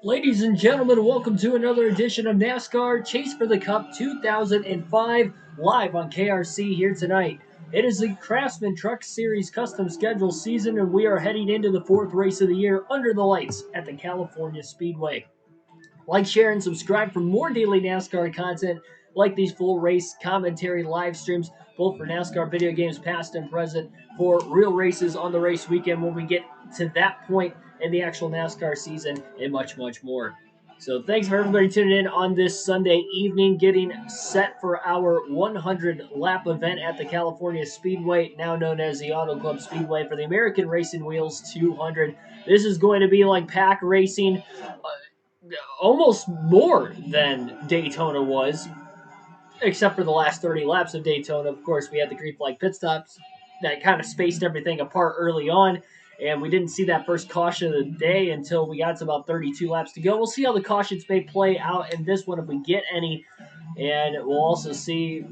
Ladies and gentlemen, welcome to another edition of NASCAR Chase for the Cup 2005 live on KRC here tonight. It is the Craftsman Truck Series custom schedule season, and we are heading into the fourth race of the year under the lights at the California Speedway. Like, share, and subscribe for more daily NASCAR content like these full race commentary live streams, both for NASCAR video games past and present, for real races on the race weekend when we get to that point in the actual NASCAR season, and much, much more. So thanks for everybody tuning in on this Sunday evening, getting set for our 100 lap event at the California Speedway, now known as the Auto Club Speedway, for the American Racing Wheels 200. This is going to be like pack racing, almost more than Daytona was, except for the last 30 laps of Daytona. Of course, we had the green flag pit stops that kind of spaced everything apart early on, and we didn't see that first caution of the day until we got to about 32 laps to go. We'll see how the cautions may play out in this one if we get any, and we'll also see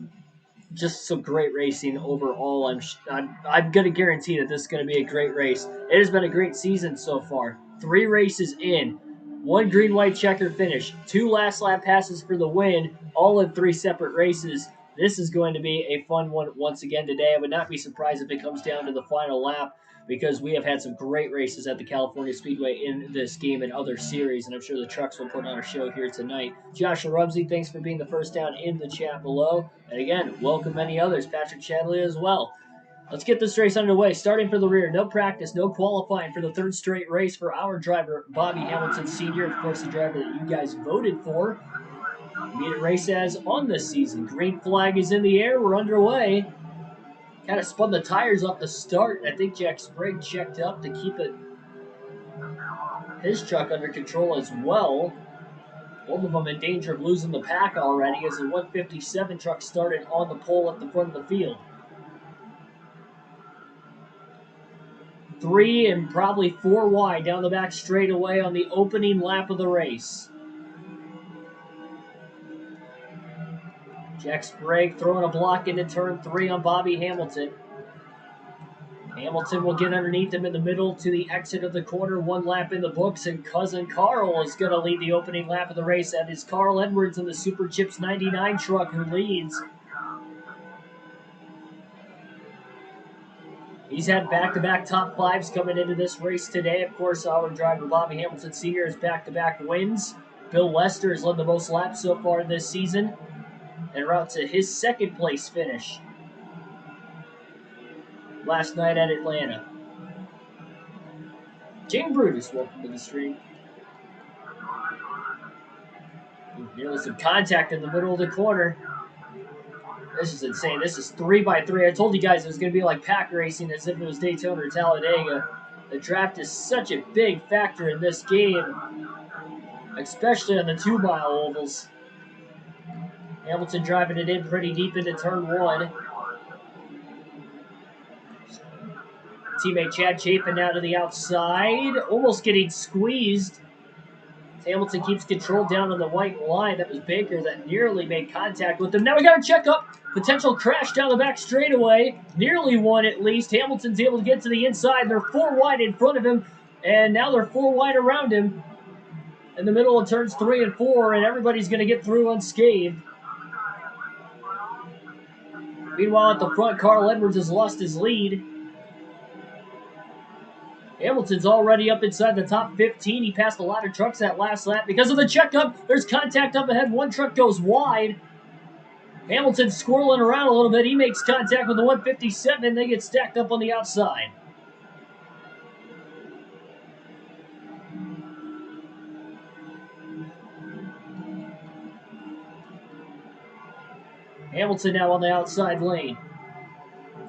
just some great racing overall. I'm going to guarantee that this is going to be a great race. It has been a great season so far. 3 races in, 1 green-white checker finish, 2 last lap passes for the win, all in 3 separate races. This is going to be a fun one once again today. I would not be surprised if it comes down to the final lap, because we have had some great races at the California Speedway in this game and other series, and I'm sure the trucks will put on a show here tonight. Joshua Rumsey, thanks for being the first down in the chat below. And again, welcome many others, Patrick Chadley as well. Let's get this race underway. Starting for the rear, no practice, no qualifying for the 3rd straight race for our driver, Bobby Hamilton Sr., of course, the driver that you guys voted for. Me to race as on this season. Green flag is in the air. We're underway. Kind of spun the tires off the start. I think Jack Sprague checked up to keep his truck under control as well. Both of them in danger of losing the pack already as the 157 truck started on the pole at the front of the field. 3 and probably 4 wide down the back straightaway on the opening lap of the race. Jack Sprague throwing a block into turn 3 on Bobby Hamilton. Hamilton will get underneath him in the middle to the exit of the corner, 1 lap in the books, and Cousin Carl is going to lead the opening lap of the race. That is Carl Edwards in the Super Chips 99 truck who leads. He's had back-to-back top 5s coming into this race today. Of course, our driver Bobby Hamilton Sr. has back-to-back wins. Bill Lester has led the most laps so far this season, en route to his 2nd place finish last night at Atlanta. Jane Brutus, welcome to the stream. Nearly some contact in the middle of the corner. This is insane. This is 3x3. I told you guys it was going to be like pack racing as if it was Daytona or Talladega. The draft is such a big factor in this game, especially on the 2-mile ovals. Hamilton driving it in pretty deep into turn 1. Teammate Chad Chapin now to the outside, almost getting squeezed. Hamilton keeps control down on the white line. That was Baker that nearly made contact with him. Now we got to check up. Potential crash down the back straightaway. Nearly one at least. Hamilton's able to get to the inside. They're 4 wide in front of him, and now they're 4 wide around him in the middle of turns 3 and 4, and everybody's going to get through unscathed. Meanwhile, at the front, Carl Edwards has lost his lead. Hamilton's already up inside the top 15. He passed a lot of trucks that last lap. Because of the checkup, there's contact up ahead. 1 truck goes wide. Hamilton's squirreling around a little bit. He makes contact with the 157. They get stacked up on the outside. Hamilton now on the outside lane.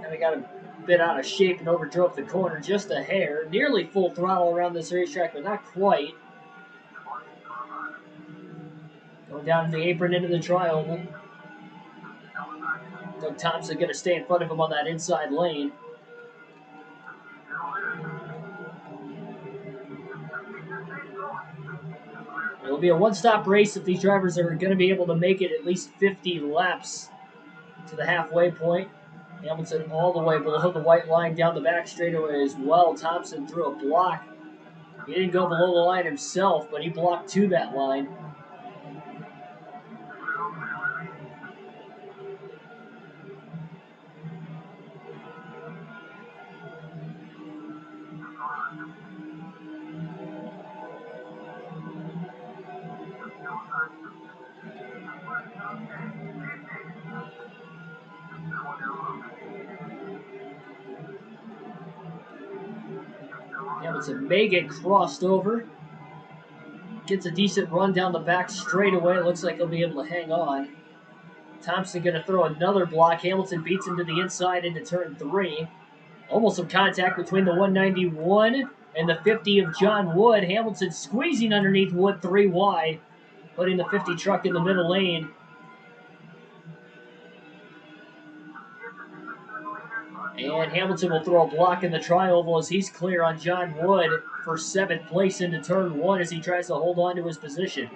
Now we got a bit out of shape and overdrove the corner just a hair. Nearly full throttle around this racetrack, but not quite. Going down to the apron into the tri-oval. Doug Thompson going to stay in front of him on that inside lane. It'll be a one-stop race if these drivers are going to be able to make it at least 50 laps to the halfway point. Hamilton all the way below the white line down the back straightaway as well. Thompson threw a block He didn't go below the line himself, but he blocked to that line. Hamilton may get crossed over. Gets a decent run down the back straightaway. Looks like he'll be able to hang on. Thompson going to throw another block. Hamilton beats him to the inside into turn 3. Almost some contact between the 191 and the 50 of John Wood. Hamilton squeezing underneath Wood 3 wide, putting the 50 truck in the middle lane. And Hamilton will throw a block in the tri-oval as he's clear on John Wood for 7th place into turn 1 as he tries to hold on to his position.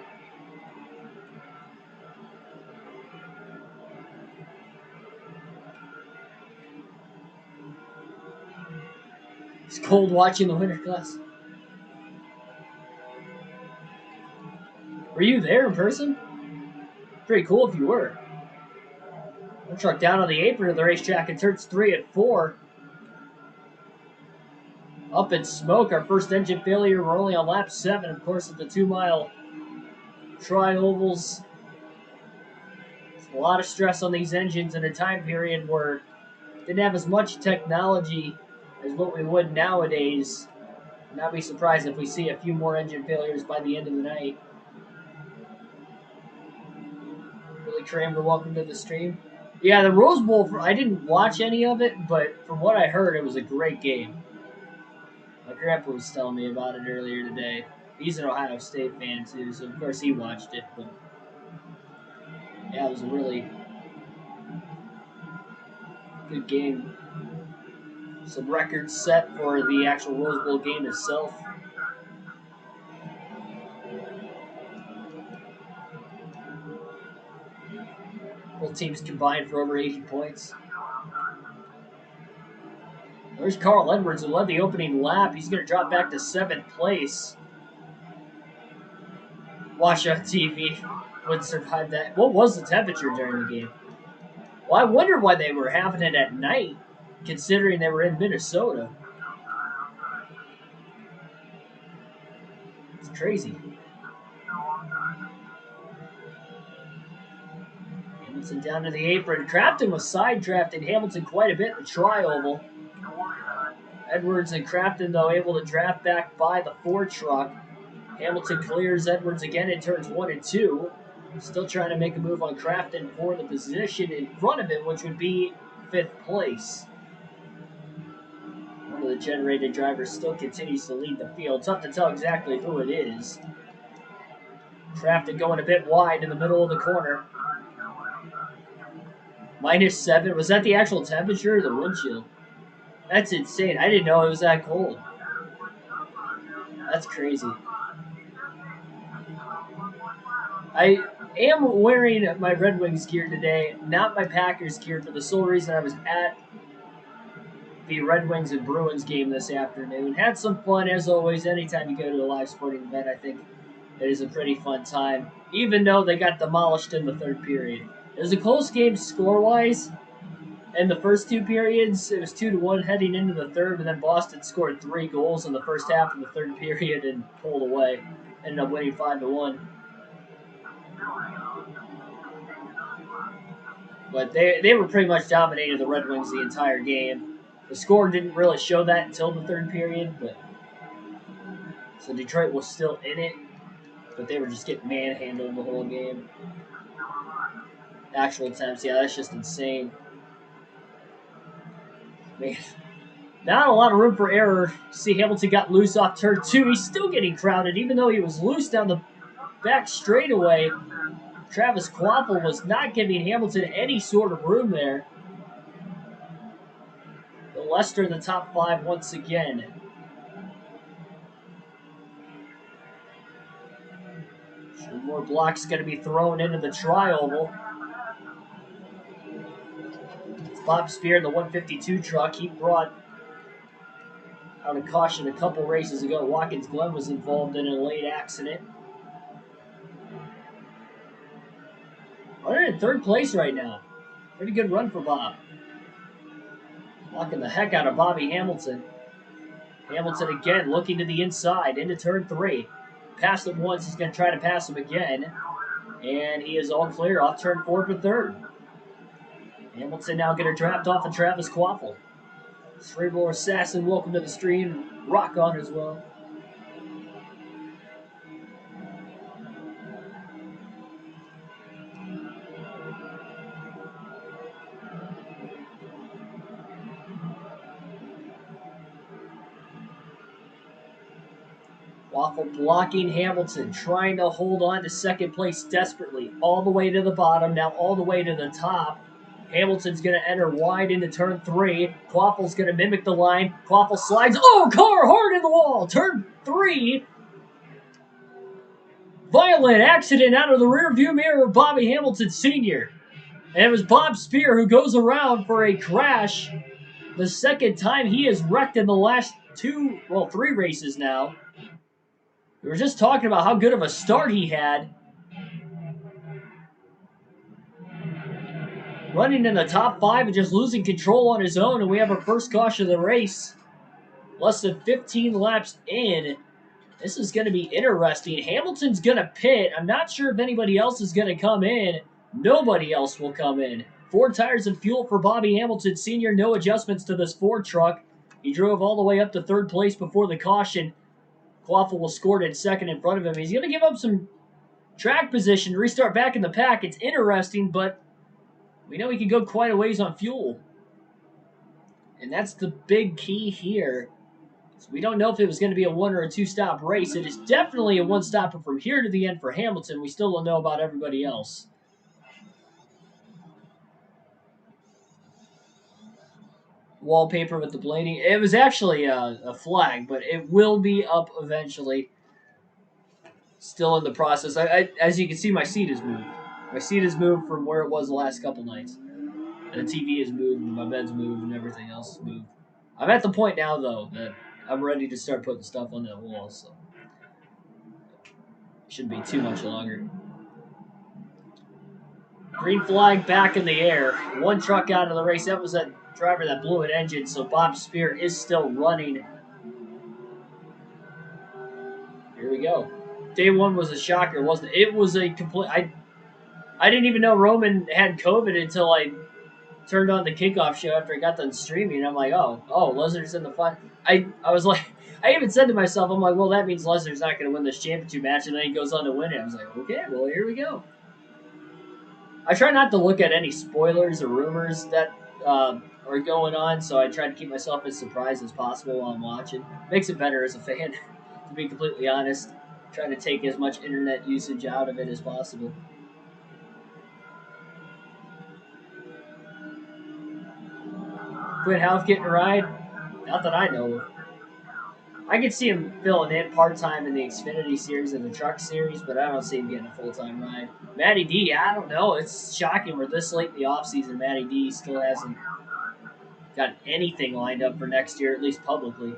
It's cold watching the winter class. Were you there in person? Pretty cool if you were. One truck down on the apron of the racetrack in turns 3 and 4. Up in smoke, our first engine failure. We're only on lap 7, of course, at the 2-mile tri-ovals. A lot of stress on these engines in a time period where didn't have as much technology as what we would nowadays. Not be surprised if we see a few more engine failures by the end of the night. Billy Kramer, welcome to the stream. Yeah, the Rose Bowl, I didn't watch any of it, but from what I heard, it was a great game. My grandpa was telling me about it earlier today. He's an Ohio State fan, too, so of course he watched it. But yeah, it was a really good game. Some records set for the actual Rose Bowl game itself. Both teams combined for over 80 points. There's Carl Edwards, who led the opening lap. He's going to drop back to 7th place. Watch on TV. Wouldn't survive that. What was the temperature during the game? Well, I wonder why they were having it at night, considering they were in Minnesota. It's crazy. Hamilton down to the apron. Craftsman was side drafting Hamilton quite a bit in the tri-oval. Edwards and Craftsman, though, able to draft back by the 4 truck. Hamilton clears Edwards again in turns 1 and 2. Still trying to make a move on Craftsman for the position in front of him, which would be 5th place. One of the generated drivers still continues to lead the field. Tough to tell exactly who it is. Craftsman going a bit wide in the middle of the corner. -7. Was that the actual temperature or the wind chill? That's insane. I didn't know it was that cold. That's crazy. I am wearing my Red Wings gear today, not my Packers gear, for the sole reason I was at the Red Wings and Bruins game this afternoon. Had some fun, as always. Anytime you go to a live sporting event, I think it is a pretty fun time, even though they got demolished in the 3rd period. It was a close game score-wise. In the first 2 periods, it was 2-1 heading into the 3rd, and then Boston scored 3 goals in the first half of the 3rd period and pulled away. Ended up winning 5-1. But they were pretty much dominated the Red Wings the entire game. The score didn't really show that until the 3rd period, but so Detroit was still in it, but they were just getting manhandled the whole game. Actual attempts, yeah, that's just insane. Man, not a lot of room for error. See, Hamilton got loose off turn 2. He's still getting crowded, even though he was loose down the back straightaway. Travis Quaffle was not giving Hamilton any sort of room there. But Leicester in the top 5 once again. Sure, more blocks going to be thrown into the tri-oval. Bob Spear in the 152 truck. He brought Out of caution a couple races ago, Watkins Glen was involved in a late accident. Running in third place right now. Pretty good run for Bob. Blocking the heck out of Bobby Hamilton. Hamilton again looking to the inside into turn 3. Passed him once, he's going to try to pass him again. And he is all clear off turn 4 for third. Hamilton now going to draft off of Travis Quaffle. Cerebral Assassin, welcome to the stream. Rock on as well. Waffle blocking Hamilton, trying to hold on to second place desperately. All the way to the bottom, now all the way to the top. Hamilton's going to enter wide into turn 3. Quaffle's going to mimic the line. Quaffle slides. Oh, car hard in the wall. Turn 3. Violent accident out of the rearview mirror of Bobby Hamilton Sr. And it was Bob Spear who goes around for a crash. The second time he has wrecked in the last 3 races now. We were just talking about how good of a start he had. Running in the top 5 and just losing control on his own, and we have our first caution of the race. Less than 15 laps in. This is going to be interesting. Hamilton's going to pit. I'm not sure if anybody else is going to come in. Nobody else will come in. 4 tires and fuel for Bobby Hamilton Sr. No adjustments to this Ford truck. He drove all the way up to third place before the caution. Quaffle was scored in second in front of him. He's going to give up some track position to restart back in the pack. It's interesting, but we know he can go quite a ways on fuel. And that's the big key here. So we don't know if it was going to be a 1 or a 2-stop race. It is definitely a 1-stopper from here to the end for Hamilton. We still don't know about everybody else. Wallpaper with the blading. It was actually a flag, but it will be up eventually. Still in the process. As you can see, my seat has moved. My seat has moved from where it was the last couple nights. And the TV has moved, and my bed's moved, and everything else has moved. I'm at the point now, though, that I'm ready to start putting stuff on that wall, so it shouldn't be too much longer. Green flag back in the air. 1 truck out of the race. That was that driver that blew an engine, so Bob Spear is still running. Here we go. Day 1 was a shocker, wasn't it? It was a complete... I didn't even know Roman had COVID until I turned on the kickoff show after I got done streaming. And I'm like, oh, Lesnar's in the fight. I was like, I even said to myself, I'm like, well, that means Lesnar's not going to win this championship match, and then he goes on to win it. I was like, okay, well, here we go. I try not to look at any spoilers or rumors that are going on, so I try to keep myself as surprised as possible while I'm watching. Makes it better as a fan, to be completely honest. Trying to take as much internet usage out of it as possible. Quinn Houff getting a ride? Not that I know of. I could see him filling in part-time in the Xfinity Series and the Truck Series, but I don't see him getting a full-time ride. Matty D, I don't know. It's shocking we're this late in the offseason. Matty D still hasn't got anything lined up for next year, at least publicly.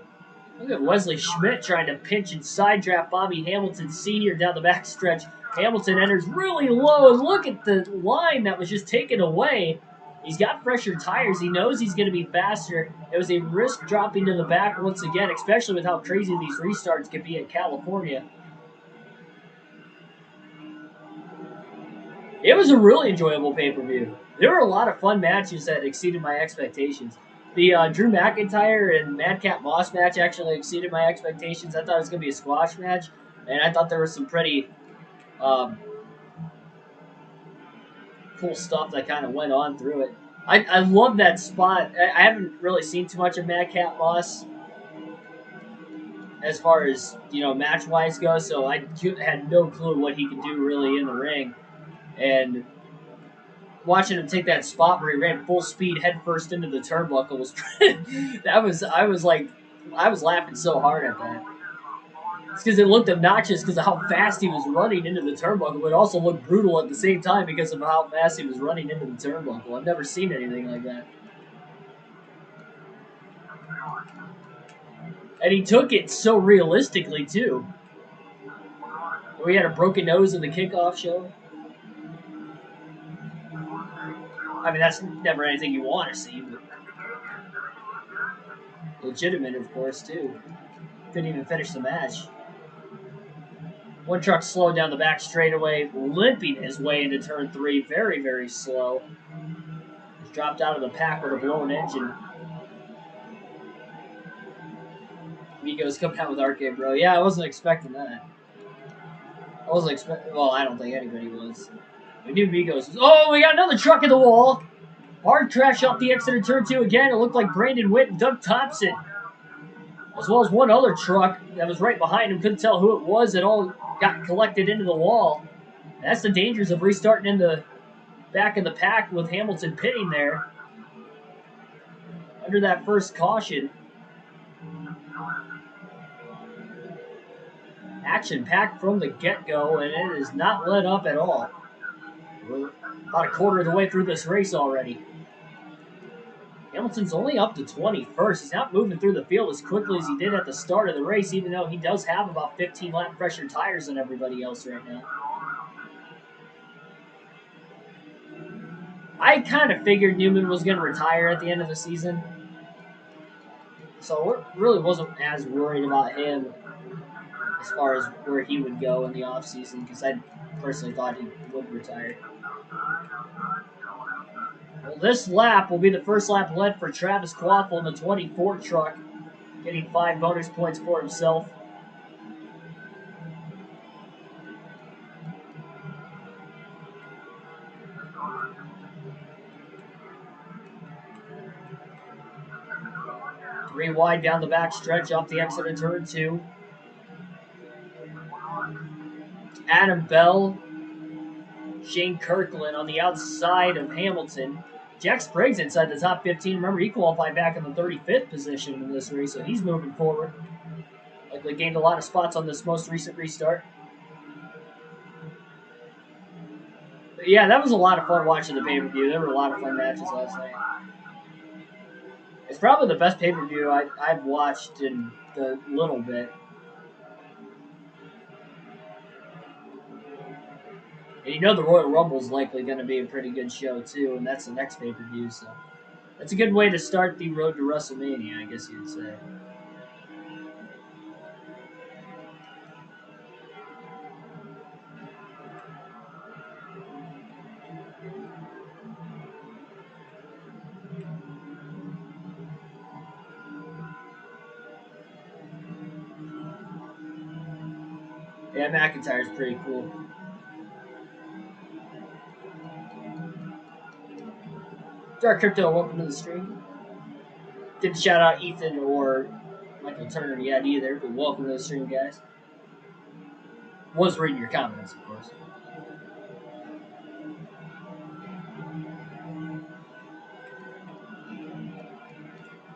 Look at Wesley Schmidt trying to pinch and side draft Bobby Hamilton Sr. down the backstretch. Hamilton enters really low, and look at the line that was just taken away. He's got fresher tires. He knows he's going to be faster. It was a risk dropping to the back once again, especially with how crazy these restarts can be in California. It was a really enjoyable pay-per-view. There were a lot of fun matches that exceeded my expectations. The Drew McIntyre and Madcap Moss match actually exceeded my expectations. I thought it was going to be a squash match, and I thought there was some pretty cool stuff that kind of went on through it. I love that spot. I haven't really seen too much of Madcap Moss as far as, match-wise goes, so I had no clue what he could do really in the ring. And watching him take that spot where he ran full speed head first into the turnbuckle was I was laughing so hard at that. It's because it looked obnoxious because of how fast he was running into the turnbuckle, but it also looked brutal at the same time because of how fast he was running into the turnbuckle. I've never seen anything like that. And he took it so realistically, too. We had a broken nose in the kickoff show. I mean, that's never anything you want to see, but legitimate, of course, too. Couldn't even finish the match. One truck slowed down the back straightaway, limping his way into turn 3. Very, very slow. Just dropped out of the pack with a blown engine. Migos coming out with Arcade Bro. Yeah, I wasn't expecting that. I wasn't expecting. Well, I don't think anybody was. We knew Migos was. Oh, we got another truck in the wall. Hard crash off the exit of turn 2 again. It looked like Brandon Witt and Doug Thompson, as well as one other truck that was right behind him. Couldn't tell who it was. It all got collected into the wall. That's the dangers of restarting in the back of the pack with Hamilton pitting there under that first caution. Action-packed from the get-go, and it is not let up at all. We're about a quarter of the way through this race already. Hamilton's only up to 21st. He's not moving through the field as quickly as he did at the start of the race, even though he does have about 15 lap fresher tires than everybody else right now. I kind of figured Newman was going to retire at the end of the season, so I really wasn't as worried about him as far as where he would go in the offseason, because I personally thought he would retire. Well, this lap will be the first lap led for Travis Quaffle in the 24 truck, getting 5 bonus points for himself. Three wide down the back stretch off the exit of turn 2. Adam Bell, Shane Kirkland on the outside of Hamilton. Jack Sprague's inside the top 15. Remember, he qualified back in the 35th position in this race, so he's moving forward. Likely gained a lot of spots on this most recent restart. But yeah, that was a lot of fun watching the pay-per-view. There were a lot of fun matches last night. It's probably the best pay-per-view I've watched in a little bit. And you know the Royal Rumble's likely going to be a pretty good show, too, and that's the next pay-per-view, so that's a good way to start the road to WrestleMania, I guess you'd say. Yeah, McIntyre's pretty cool. Dark Crypto, welcome to the stream. Didn't shout out Ethan or Michael Turner yet either, but welcome to the stream, guys. Was reading your comments, of course.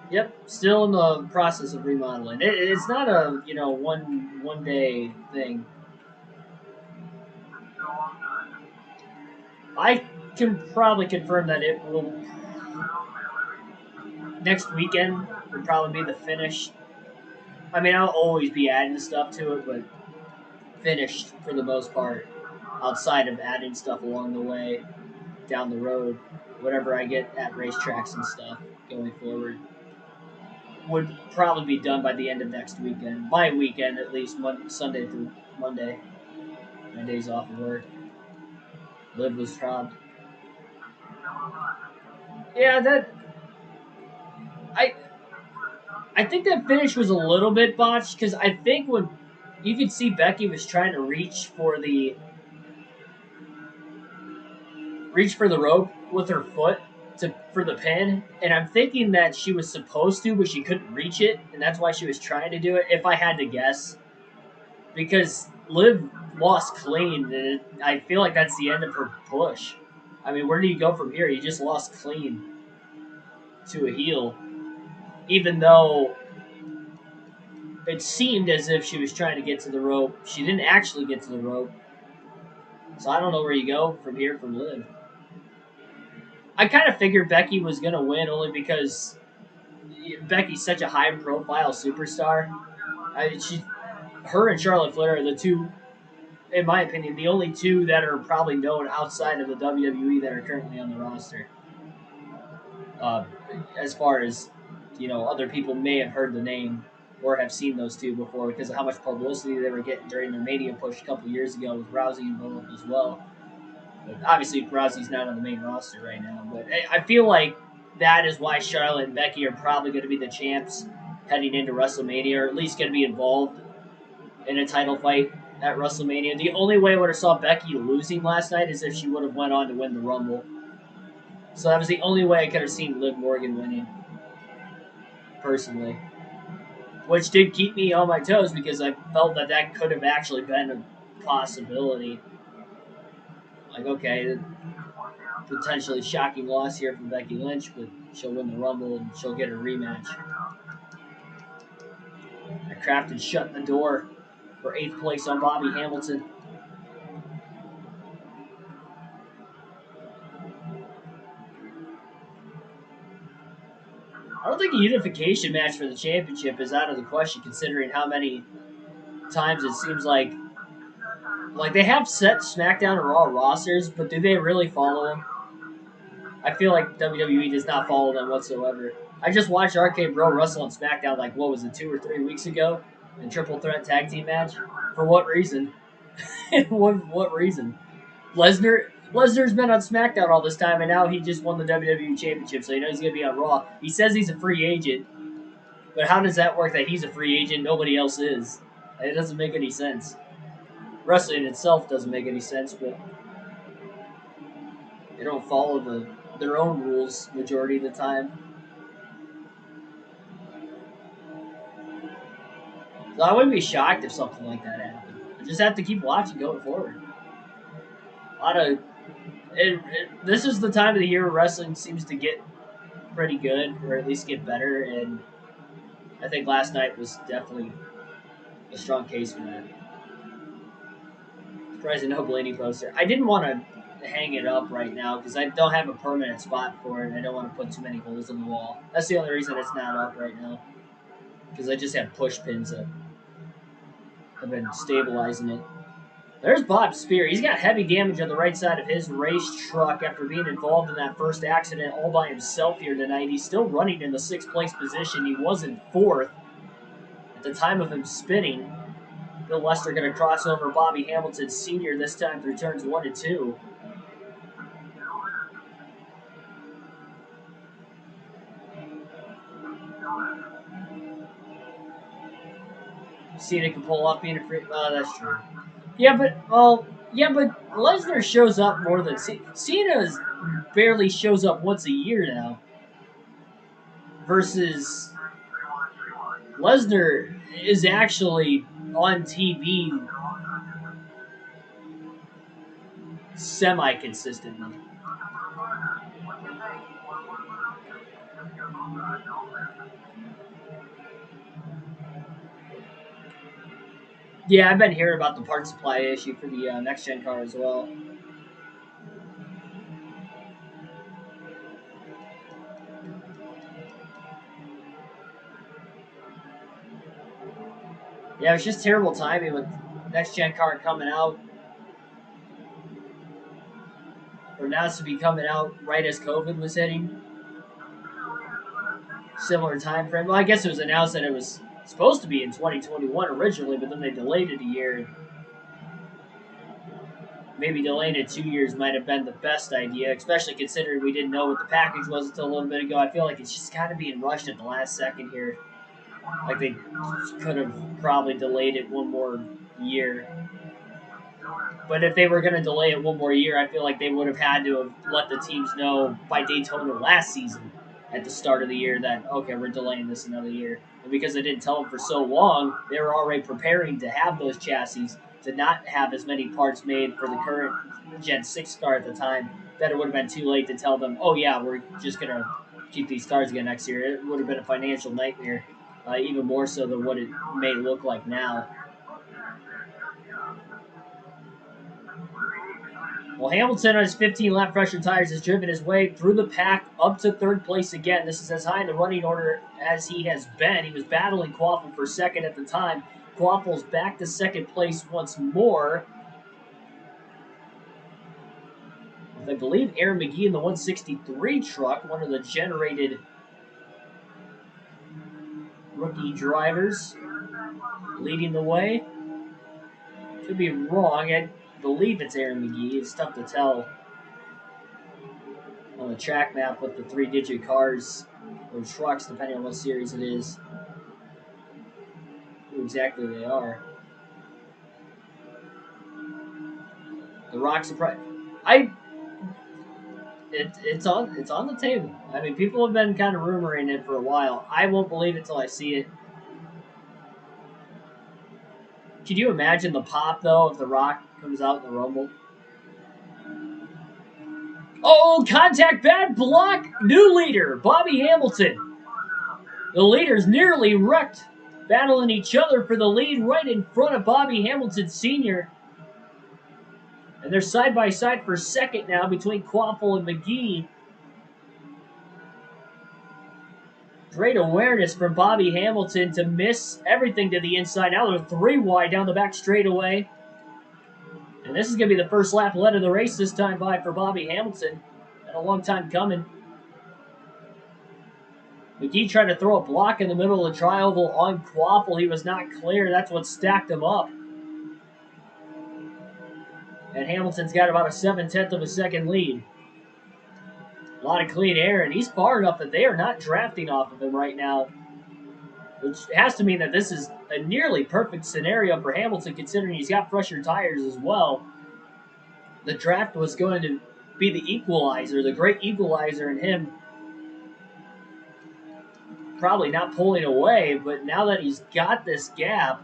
Yep, still in the process of remodeling. It's not a one day thing. I can probably confirm that it will. Next weekend will probably be the finish. I mean, I'll always be adding stuff to it, but finished for the most part, outside of adding stuff along the way, down the road, whatever I get at racetracks and stuff going forward, would probably be done by the end of next weekend. By weekend, at least Sunday through Monday. My days off of work. Liv was robbed. Yeah, I think that finish was a little bit botched, because I think when you could see Becky was trying to reach for the rope with her foot for the pin, and I'm thinking that she was supposed to, but she couldn't reach it, and that's why she was trying to do it, if I had to guess. Because Liv lost clean, and I feel like that's the end of her push. I mean, where do you go from here? You just lost clean to a heel. Even though it seemed as if she was trying to get to the rope. She didn't actually get to the rope. So I don't know where you go from here from Liv. I kind of figured Becky was going to win only because Becky's such a high-profile superstar. Her and Charlotte Flair are the two, in my opinion, the only two that are probably known outside of the WWE that are currently on the roster. Uh, as far as other people may have heard the name or have seen those two before because of how much publicity they were getting during their Mania push a couple years ago with Rousey involved as well. But obviously, Rousey's not on the main roster right now. But I feel like that is why Charlotte and Becky are probably going to be the champs heading into WrestleMania, or at least going to be involved in a title fight at WrestleMania. The only way I would have saw Becky losing last night is if she would have went on to win the Rumble. So that was the only way I could have seen Liv Morgan winning, personally. Which did keep me on my toes because I felt that could have actually been a possibility. Like, okay, potentially shocking loss here from Becky Lynch, but she'll win the Rumble and she'll get a rematch. Craftsman shut the door for 8th place on Bobby Hamilton. I don't think a unification match for the championship is out of the question, considering how many times it seems like they have set SmackDown and Raw rosters, but do they really follow them? I feel like WWE does not follow them whatsoever. I just watched RK Bro wrestle on SmackDown 2 or 3 weeks ago in triple threat tag team match. For what reason? what reason? Lesnar's been on SmackDown all this time, and now he just won the WWE Championship, so he knows he's going to be on Raw. He says he's a free agent, but how does that work that he's a free agent, nobody else is? It doesn't make any sense. Wrestling itself doesn't make any sense, but they don't follow their own rules majority of the time. So I wouldn't be shocked if something like that happened. I just have to keep watching going forward. This is the time of the year where wrestling seems to get pretty good, or at least get better, and I think last night was definitely a strong case for that. Surprising no Blaney poster. I didn't want to hang it up right now because I don't have a permanent spot for it, and I don't want to put too many holes in the wall. That's the only reason it's not up right now, because I just have push pins that have been stabilizing it. There's Bob Spear. He's got heavy damage on the right side of his race truck after being involved in that first accident all by himself here tonight. He's still running in the 6th place position. He was in 4th at the time of him spinning. Bill Lester going to cross over Bobby Hamilton Sr. this time through turns 1 and 2. Cena can pull off being a free. Oh, that's true. Yeah, but Lesnar shows up more than Cena barely shows up once a year now. Versus Lesnar is actually on TV semi-consistently. Yeah, I've been hearing about the part supply issue for the next-gen car as well. Yeah, it's just terrible timing with next-gen car coming out. Or announced to be coming out right as COVID was hitting. Similar time frame. Well, I guess it was announced that it was supposed to be in 2021 originally, but then they delayed it a year. Maybe delaying it 2 years might have been the best idea, especially considering we didn't know what the package was until a little bit ago. I feel like it's just kind of being rushed at the last second here. Like they could have probably delayed it one more year. But if they were going to delay it one more year, I feel like they would have had to have let the teams know by Daytona last season at the start of the year that, okay, we're delaying this another year. And because they didn't tell them for so long, they were already preparing to have those chassis, to not have as many parts made for the current Gen 6 car at the time, that it would have been too late to tell them, oh yeah, we're just going to keep these cars again next year. It would have been a financial nightmare, even more so than what it may look like now. Well, Hamilton on his 15-lap pressure tires has driven his way through the pack up to third place again. This is as high in the running order as he has been. He was battling Quaffle for second at the time. Quaffle's back to second place once more. I believe Aaron McGee in the 163 truck, one of the generated rookie drivers, leading the way. Could be wrong. I believe it's Aaron McGee. It's tough to tell on the track map with the 3-digit cars or trucks, depending on what series it is, who exactly they are. The Rock surprise. It's on the table. I mean, people have been kind of rumoring it for a while. I won't believe it till I see it. Could you imagine the pop though if The Rock comes out in the Rumble? Oh, contact, bad block. New leader, Bobby Hamilton. The leaders nearly wrecked, battling each other for the lead right in front of Bobby Hamilton Sr. And they're side by side for second now between Quaffle and McGee. Great awareness from Bobby Hamilton to miss everything to the inside. Now they're 3 wide down the back straightaway. And this is going to be the first lap led of the race this time by for Bobby Hamilton. Been a long time coming. McGee tried to throw a block in the middle of the tri-oval on Quaffle. He was not clear. That's what stacked him up. And Hamilton's got about a 7/10 of a second lead. A lot of clean air, and he's far enough that they are not drafting off of him right now. Which has to mean that this is a nearly perfect scenario for Hamilton, considering he's got fresher tires as well. The draft was going to be the equalizer, the great equalizer in him probably not pulling away, but now that he's got this gap,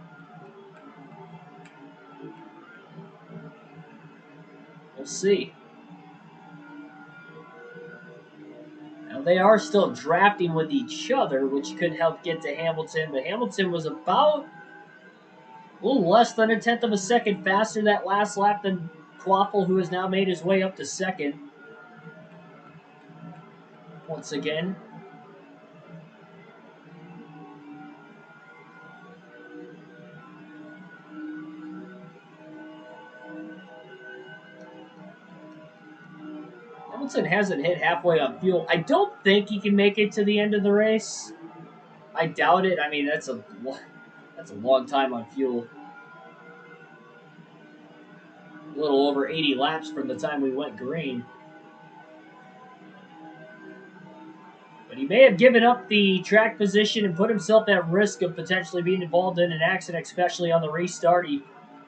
we'll see. Now they are still drafting with each other, which could help get to Hamilton, but Hamilton was about a little less than a 10th of a second faster that last lap than Quaffle, who has now made his way up to second. Once again. Hamilton hasn't hit halfway on fuel. I don't think he can make it to the end of the race. I doubt it. I mean, that's a long time on fuel. A little over 80 laps from the time we went green. But he may have given up the track position and put himself at risk of potentially being involved in an accident, especially on the restart. He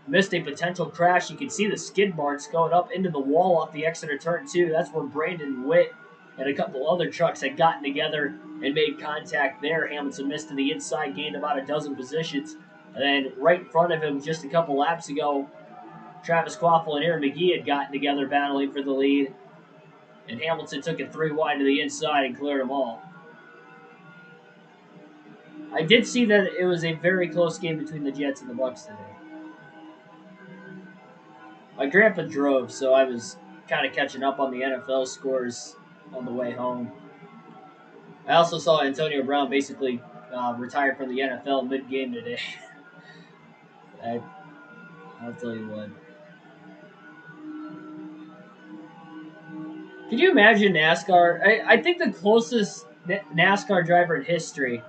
missed a potential crash. You can see the skid marks going up into the wall off the exit of turn 2. That's where Brandon Witt and a couple other trucks had gotten together and made contact there. Hamilton missed to the inside, gained about a dozen positions. And then right in front of him just a couple laps ago, Travis Quaffle and Aaron McGee had gotten together battling for the lead. And Hamilton took it 3 wide to the inside and cleared them all. I did see that it was a very close game between the Jets and the Bucks today. My grandpa drove, so I was kind of catching up on the NFL scores on the way home. I also saw Antonio Brown basically retired from the NFL mid-game today. I'll tell you what. Can you imagine NASCAR? I think the closest NASCAR driver in history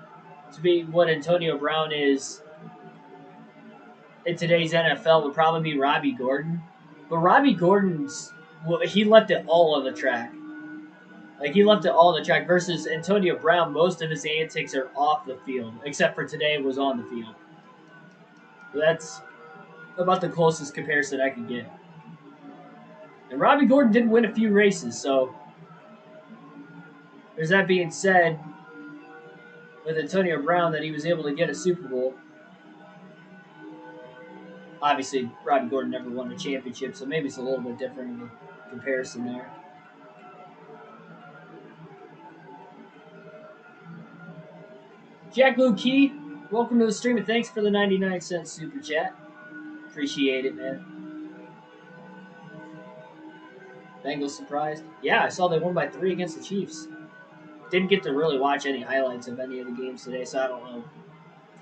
to be what Antonio Brown is in today's NFL would probably be Robbie Gordon. But Robbie Gordon's, he left it all on the track. Like, he left it all on the track versus Antonio Brown. Most of his antics are off the field, except for today was on the field. So that's about the closest comparison I can get. And Robbie Gordon did win a few races, so there's that being said with Antonio Brown that he was able to get a Super Bowl. Obviously, Robbie Gordon never won a championship, so maybe it's a little bit different in the comparison there. Jack Blue Key, welcome to the stream, and thanks for the 99-cent super chat. Appreciate it, man. Bengals surprised. Yeah, I saw they won by 3 against the Chiefs. Didn't get to really watch any highlights of any of the games today, so I don't know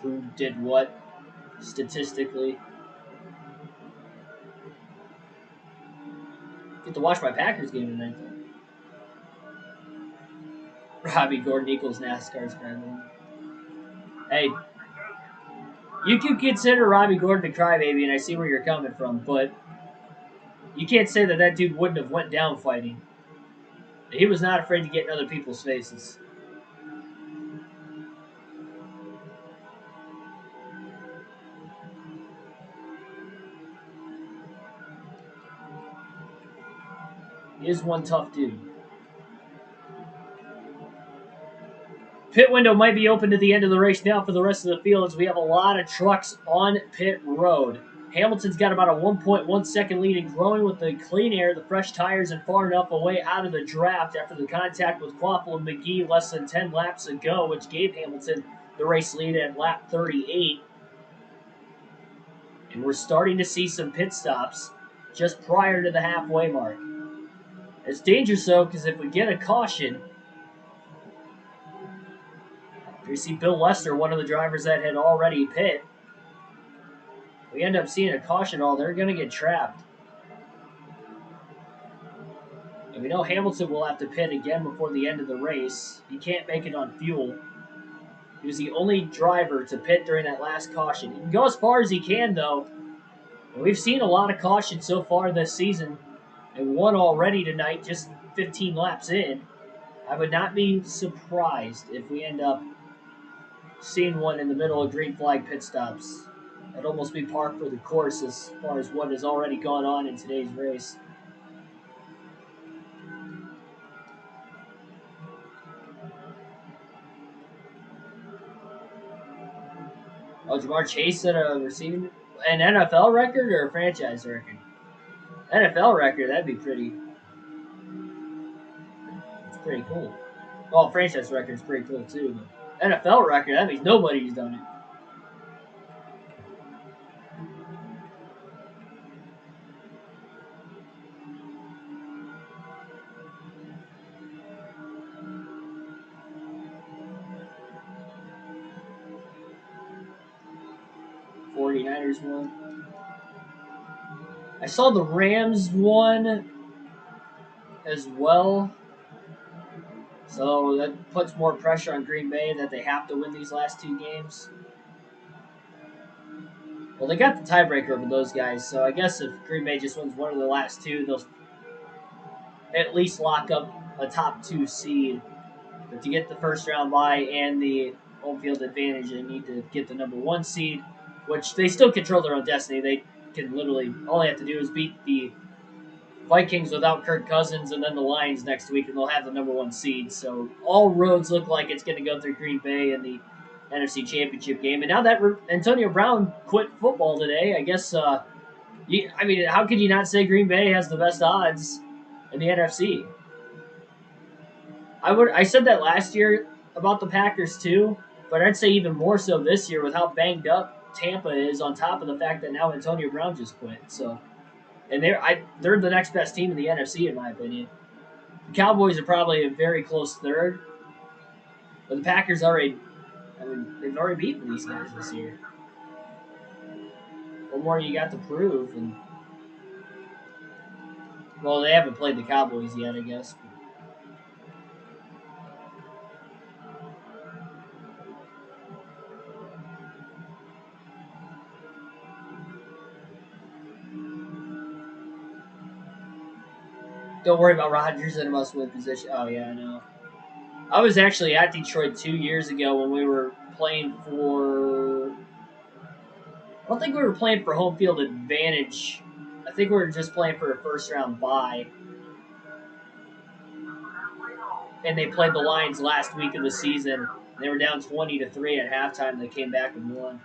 who did what statistically. Get to watch my Packers game tonight, though. Robbie Gordon equals NASCAR's crybaby. Hey, you can consider Robbie Gordon a crybaby, and I see where you're coming from, but you can't say that that dude wouldn't have went down fighting. He was not afraid to get in other people's faces. He is one tough dude. Pit window might be open to the end of the race now for the rest of the field as we have a lot of trucks on pit road. Hamilton's got about a 1.1 second lead and growing with the clean air, the fresh tires, and far enough away out of the draft after the contact with Quapple and McGee less than 10 laps ago, which gave Hamilton the race lead at lap 38. And we're starting to see some pit stops just prior to the halfway mark. It's dangerous, though, because if we get a caution, we see Bill Lester, one of the drivers that had already pit. We end up seeing a caution all, they're going to get trapped. And we know Hamilton will have to pit again before the end of the race. He can't make it on fuel. He was the only driver to pit during that last caution. He can go as far as he can, though. And we've seen a lot of cautions so far this season, and one already tonight, just 15 laps in. I would not be surprised if we end up seeing one in the middle of green flag pit stops. That'd almost be par for the course as far as what has already gone on in today's race. Oh, Jamar Chase set a receiving an NFL record or a franchise record? NFL record, that'd be pretty. It's pretty cool. Well, franchise record's pretty cool too, but NFL record, that means nobody's done it. '49ers won. I saw the Rams won as well. So that puts more pressure on Green Bay that they have to win these last 2 games. Well, they got the tiebreaker over those guys, so I guess if Green Bay just wins one of the last 2, they'll at least lock up a top 2 seed. But to get the first round bye and the home field advantage, they need to get the number 1 seed, which they still control their own destiny. They can literally, all they have to do is beat the Vikings without Kirk Cousins and then the Lions next week, and they'll have the number 1 seed. So all roads look like it's going to go through Green Bay in the NFC Championship game. And now that Antonio Brown quit football today, I guess, how could you not say Green Bay has the best odds in the NFC? I said that last year about the Packers too, but I'd say even more so this year with how banged up Tampa is, on top of the fact that now Antonio Brown just quit. So, and they're the next best team in the NFC in my opinion. The Cowboys are probably a very close third, but the Packers they've already beaten these guys this year. What more you got to prove? And well, they haven't played the Cowboys yet, I guess. Don't worry about Rodgers in a must-win position. Oh yeah, I know. I was actually at Detroit 2 years ago when we were playing for. I don't think we were playing for home field advantage. I think we were just playing for a first-round bye. And they played the Lions last week of the season. They were down 20-3 at halftime. They came back and won.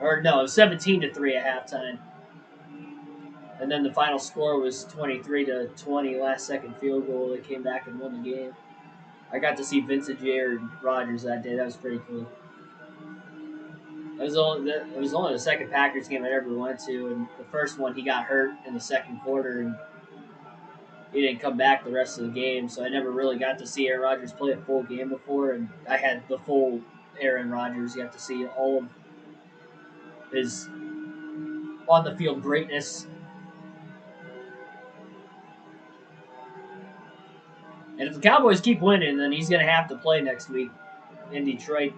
Or no, it was 17-3 at halftime. And then the final score was 23-20, last second field goal. They came back and won the game. I got to see Vincent Jair and Rodgers that day. That was pretty cool. It was only the second Packers game I ever went to, and the first one he got hurt in the second quarter, and he didn't come back the rest of the game, so I never really got to see Aaron Rodgers play a full game before, and I had the full Aaron Rodgers. You have to see all of his on-the-field greatness. And if the Cowboys keep winning, then he's going to have to play next week in Detroit.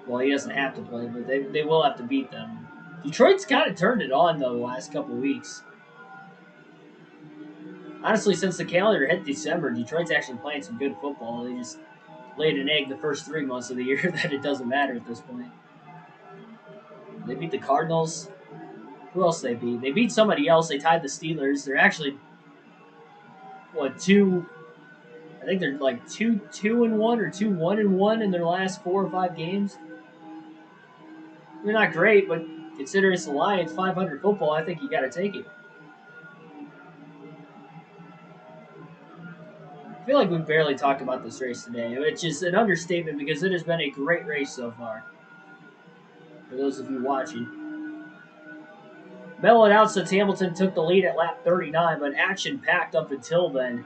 Well, he doesn't have to play, but they will have to beat them. Detroit's kind of turned it on, though, the last couple of weeks. Honestly, since the calendar hit December, Detroit's actually playing some good football. They just laid an egg the first 3 months of the year that it doesn't matter at this point. They beat the Cardinals. Who else they beat? They beat somebody else. They tied the Steelers. They're actually, two? I think they're like 2-1 or 2-1 in their last 4 or 5 games. They're not great, but considering it's the Lions 500 football, I think you got to take it. I feel like we barely talked about this race today, which is an understatement because it has been a great race so far. For those of you watching. Mellow announced that Hamilton took the lead at lap 39, but action packed up until then.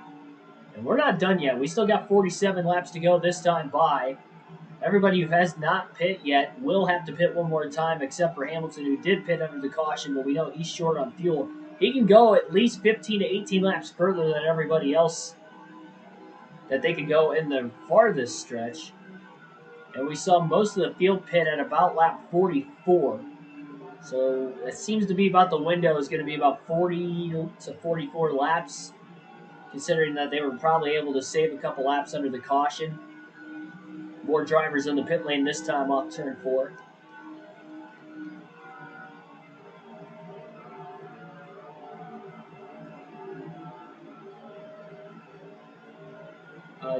And we're not done yet. We still got 47 laps to go this time by. Everybody who has not pit yet will have to pit one more time, except for Hamilton, who did pit under the caution, but we know he's short on fuel. He can go at least 15 to 18 laps further than everybody else that they could go in the farthest stretch. And we saw most of the field pit at about lap 44. So it seems to be about the window is going to be about 40 to 44 laps, considering that they were probably able to save a couple laps under the caution. More drivers in the pit lane this time off turn 4.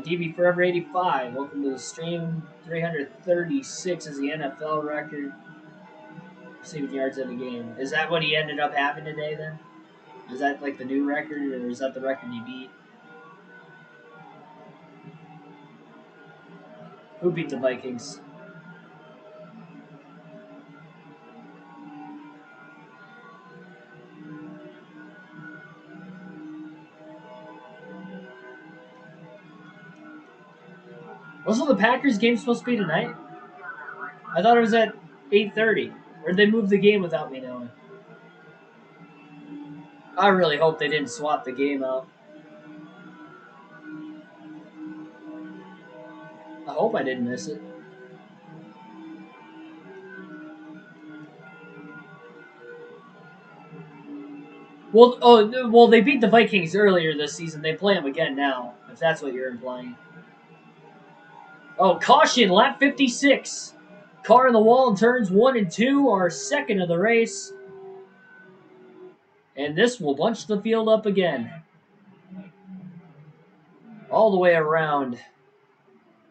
DB Forever 85, welcome to the stream. 336 is the NFL record. Receiving yards in the game. Is that what he ended up having today then? Is that like the new record, or is that the record he beat? Who beat the Vikings? Wasn't the Packers game supposed to be tonight? I thought it was at 8:30. Or did they move the game without me knowing? I really hope they didn't swap the game out. I hope I didn't miss it. Well, they beat the Vikings earlier this season. They play them again now, if that's what you're implying. Oh, caution, lap 56. Car in the wall in turns 1 and 2 are second of the race. And this will bunch the field up again. All the way around.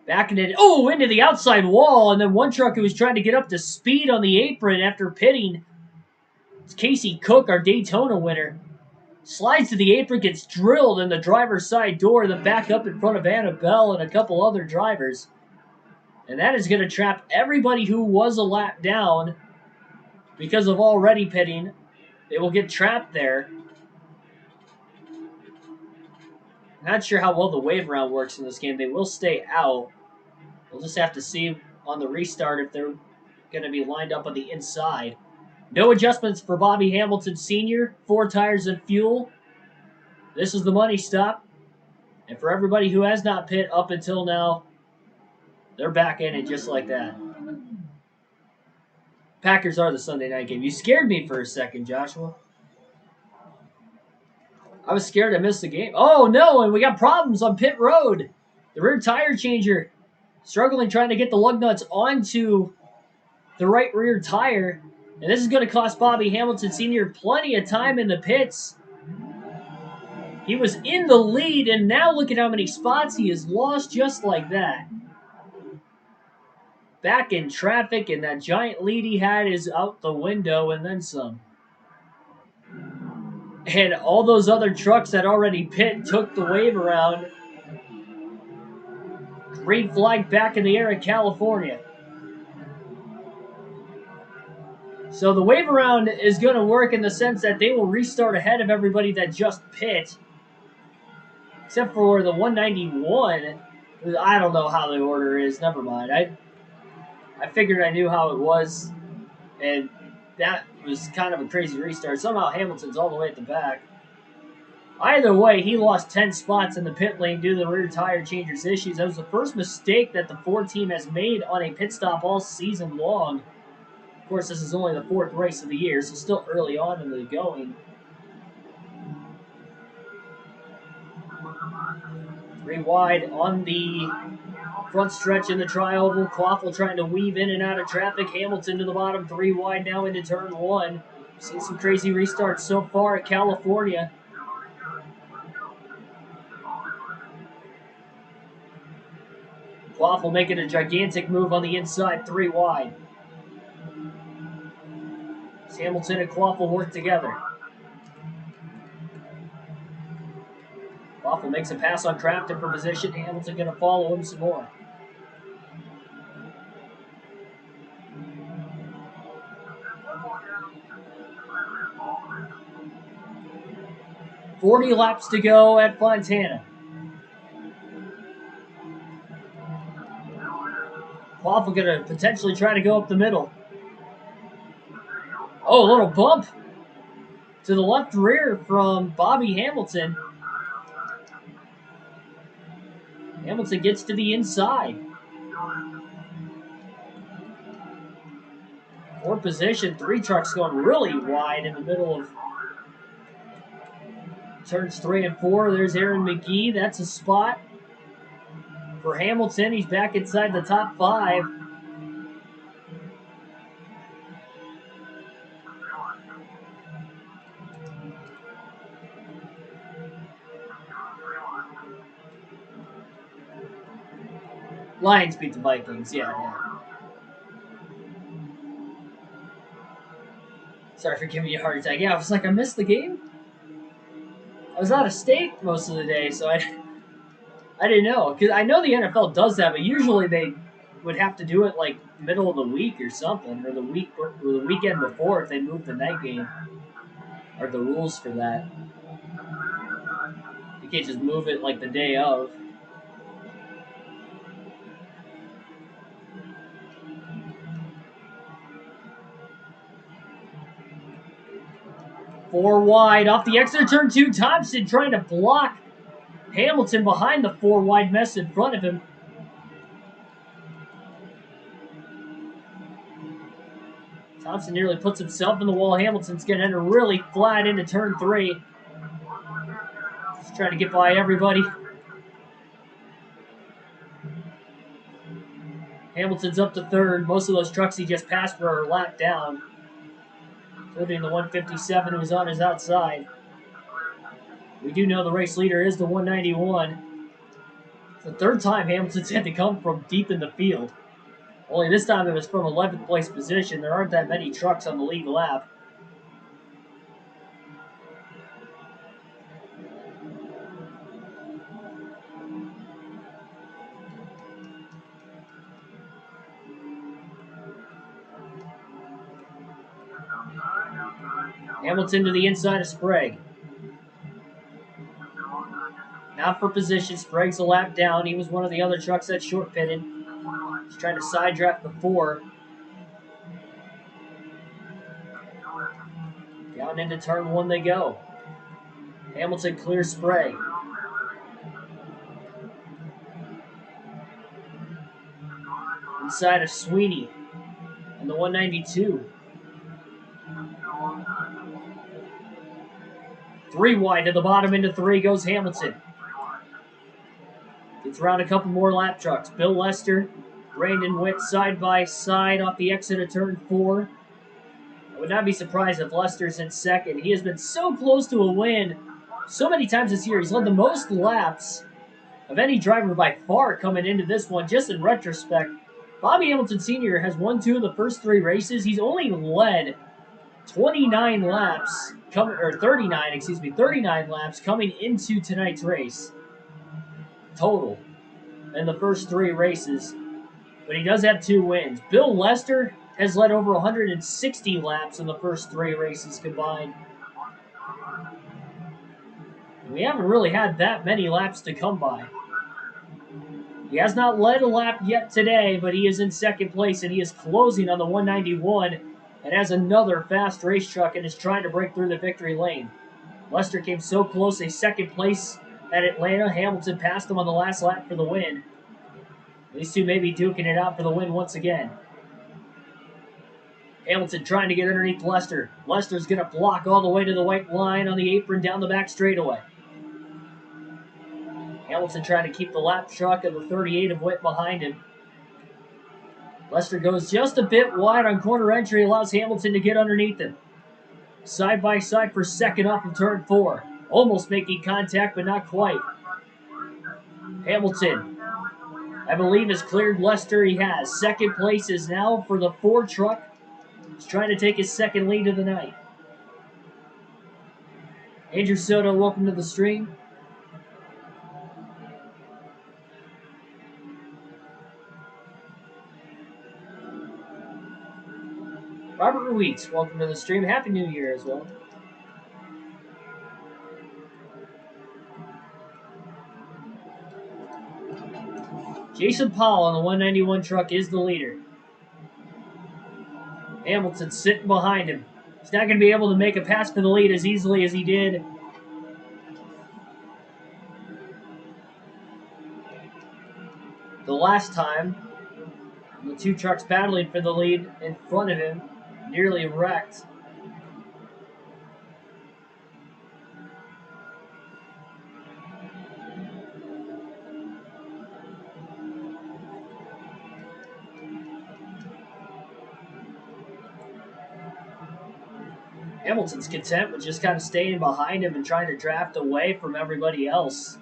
Backing it, into the outside wall. And then one truck who was trying to get up to speed on the apron after pitting. It's Casey Cook, our Daytona winner. Slides to the apron, gets drilled in the driver's side door, then back up in front of Annabelle and a couple other drivers. And that is going to trap everybody who was a lap down because of already pitting. They will get trapped there. Not sure how well the wave round works in this game. They will stay out. We'll just have to see on the restart if they're going to be lined up on the inside. No adjustments for Bobby Hamilton Sr. 4 tires and fuel. This is the money stop. And for everybody who has not pit up until now, they're back in it just like that. Packers are the Sunday night game. You scared me for a second, Joshua. I was scared I missed the game. Oh, no, and we got problems on pit road. The rear tire changer struggling trying to get the lug nuts onto the right rear tire. And this is going to cost Bobby Hamilton Sr. plenty of time in the pits. He was in the lead, and now look at how many spots he has lost just like that. Back in traffic, and that giant lead he had is out the window and then some. And all those other trucks that already pit took the wave around. Green flag back in the air in California. So the wave around is going to work in the sense that they will restart ahead of everybody that just pit. Except for the 191. I don't know how the order is. Never mind. I figured I knew how it was, and that was kind of a crazy restart. Somehow Hamilton's all the way at the back. Either way, he lost 10 spots in the pit lane due to the rear tire changer's issues. That was the first mistake that the Ford team has made on a pit stop all season long. Of course, this is only the 4th race of the year, so still early on in the going. 3 wide on the front stretch in the tri-oval. Quaffle trying to weave in and out of traffic. Hamilton to the bottom, 3 wide now into turn 1. Seen some crazy restarts so far at California. Quaffle making a gigantic move on the inside, 3 wide. Hamilton and Quaffle work together. Quaffle makes a pass on Craftsman for position. Hamilton going to follow him some more. "40 laps to go at Fontana." Quaffle going to potentially try to go up the middle. Oh, a little bump to the left rear from Bobby Hamilton. Hamilton gets to the inside. 4 position, 3 trucks going really wide in the middle of turns 3 and 4. There's Aaron McGee. That's a spot for Hamilton. He's back inside the top 5. Lions beat the Vikings, yeah. Sorry for giving you a heart attack. Yeah, I was like, I missed the game? I was out of state most of the day, so I didn't know. Because I know the NFL does that, but usually they would have to do it like middle of the week or something, or the weekend before if they moved the night game, or the rules for that. You can't just move it like the day of. Four wide off the exit turn 2. Thompson trying to block Hamilton behind the 4 wide mess in front of him. Thompson nearly puts himself in the wall. Hamilton's going to enter really flat into turn 3. Just trying to get by everybody. Hamilton's up to 3rd. Most of those trucks he just passed were lapped down, including the 157 who was on his outside. We do know the race leader is the 191. It's the 3rd time Hamilton's had to come from deep in the field. Only this time it was from 11th place position. There aren't that many trucks on the lead lap. Hamilton to the inside of Sprague. Now for position. Sprague's a lap down. He was one of the other trucks that short pitted. He's trying to side draft the 4. Down into turn 1 they go. Hamilton clears Sprague. Inside of Sweeney and the 192. 3 wide to the bottom into 3 goes Hamilton. Gets around a couple more lap trucks. Bill Lester, Brandon Witt side by side off the exit of turn 4. I would not be surprised if Lester's in 2nd. He has been so close to a win so many times this year. He's led the most laps of any driver by far coming into this one. Just in retrospect, Bobby Hamilton Sr. has won 2 of the first 3 races. He's only led 39 laps, 39 laps coming into tonight's race total in the first 3 races. But he does have 2 wins. Bill Lester has led over 160 laps in the first 3 races combined. We haven't really had that many laps to come by. He has not led a lap yet today, but he is in second place and he is closing on the 191 and has another fast race truck and is trying to break through the victory lane. Lester came so close, a second place at Atlanta. Hamilton passed him on the last lap for the win. These two may be duking it out for the win once again. Hamilton trying to get underneath Lester. Lester's going to block all the way to the white line on the apron down the back straightaway. Hamilton trying to keep the lap truck of the 38 of Witt behind him. Lester goes just a bit wide on corner entry, allows Hamilton to get underneath him. Side by side for second off of turn 4. Almost making contact, but not quite. Hamilton, I believe, has cleared Lester. He has. Second place is now for the Ford truck. He's trying to take his second lead of the night. Andrew Soto, welcome to the stream. Robert Ruiz, welcome to the stream. Happy New Year as well. Jason Powell on the 191 truck is the leader. Hamilton sitting behind him. He's not going to be able to make a pass for the lead as easily as he did the last time. The two trucks battling for the lead in front of him, nearly wrecked. Hamilton's content with just kind of staying behind him and trying to draft away from everybody else.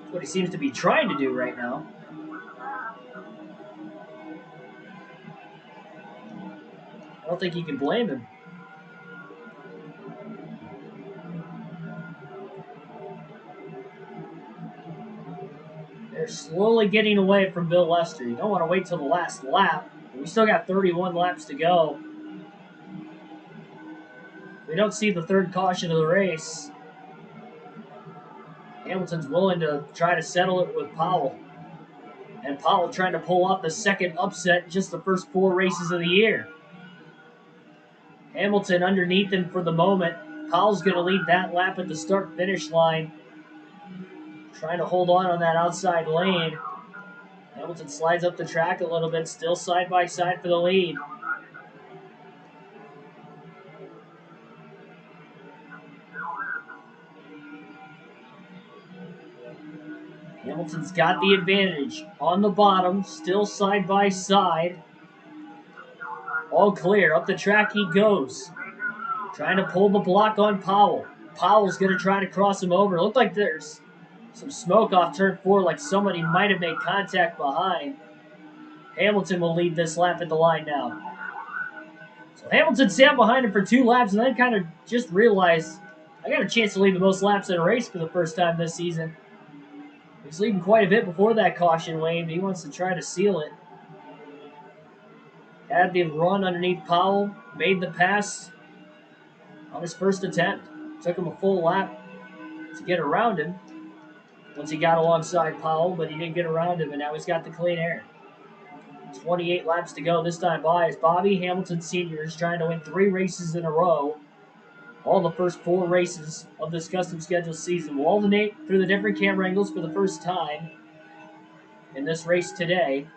That's what he seems to be trying to do right now. I don't think you can blame him. They're slowly getting away from Bill Lester. You don't want to wait till the last lap. We still got 31 laps to go. We don't see the third caution of the race. Hamilton's willing to try to settle it with Powell. And Powell trying to pull off the second upset in just the first 4 races of the year. Hamilton underneath him for the moment. Powell's going to lead that lap at the start-finish line. Trying to hold on that outside lane. Hamilton slides up the track a little bit, still side by side for the lead. Hamilton's got the advantage on the bottom, still side by side. All clear, up the track he goes. Trying to pull the block on Powell. Powell's going to try to cross him over. It looked like there's some smoke off turn 4, like somebody might have made contact behind. Hamilton will lead this lap at the line now. So Hamilton sat behind him for 2 laps and then kind of just realized, I got a chance to lead the most laps in a race for the first time this season. He was leading quite a bit before that caution waved. He wants to try to seal it. Had the run underneath Powell, made the pass on his first attempt. Took him a full lap to get around him once he got alongside Powell, but he didn't get around him, and now he's got the clean air. 28 laps to go this time by as Bobby Hamilton Sr. is trying to win 3 races in a row. All the first 4 races of this custom schedule season will alternate through the different camera angles for the first time in this race today.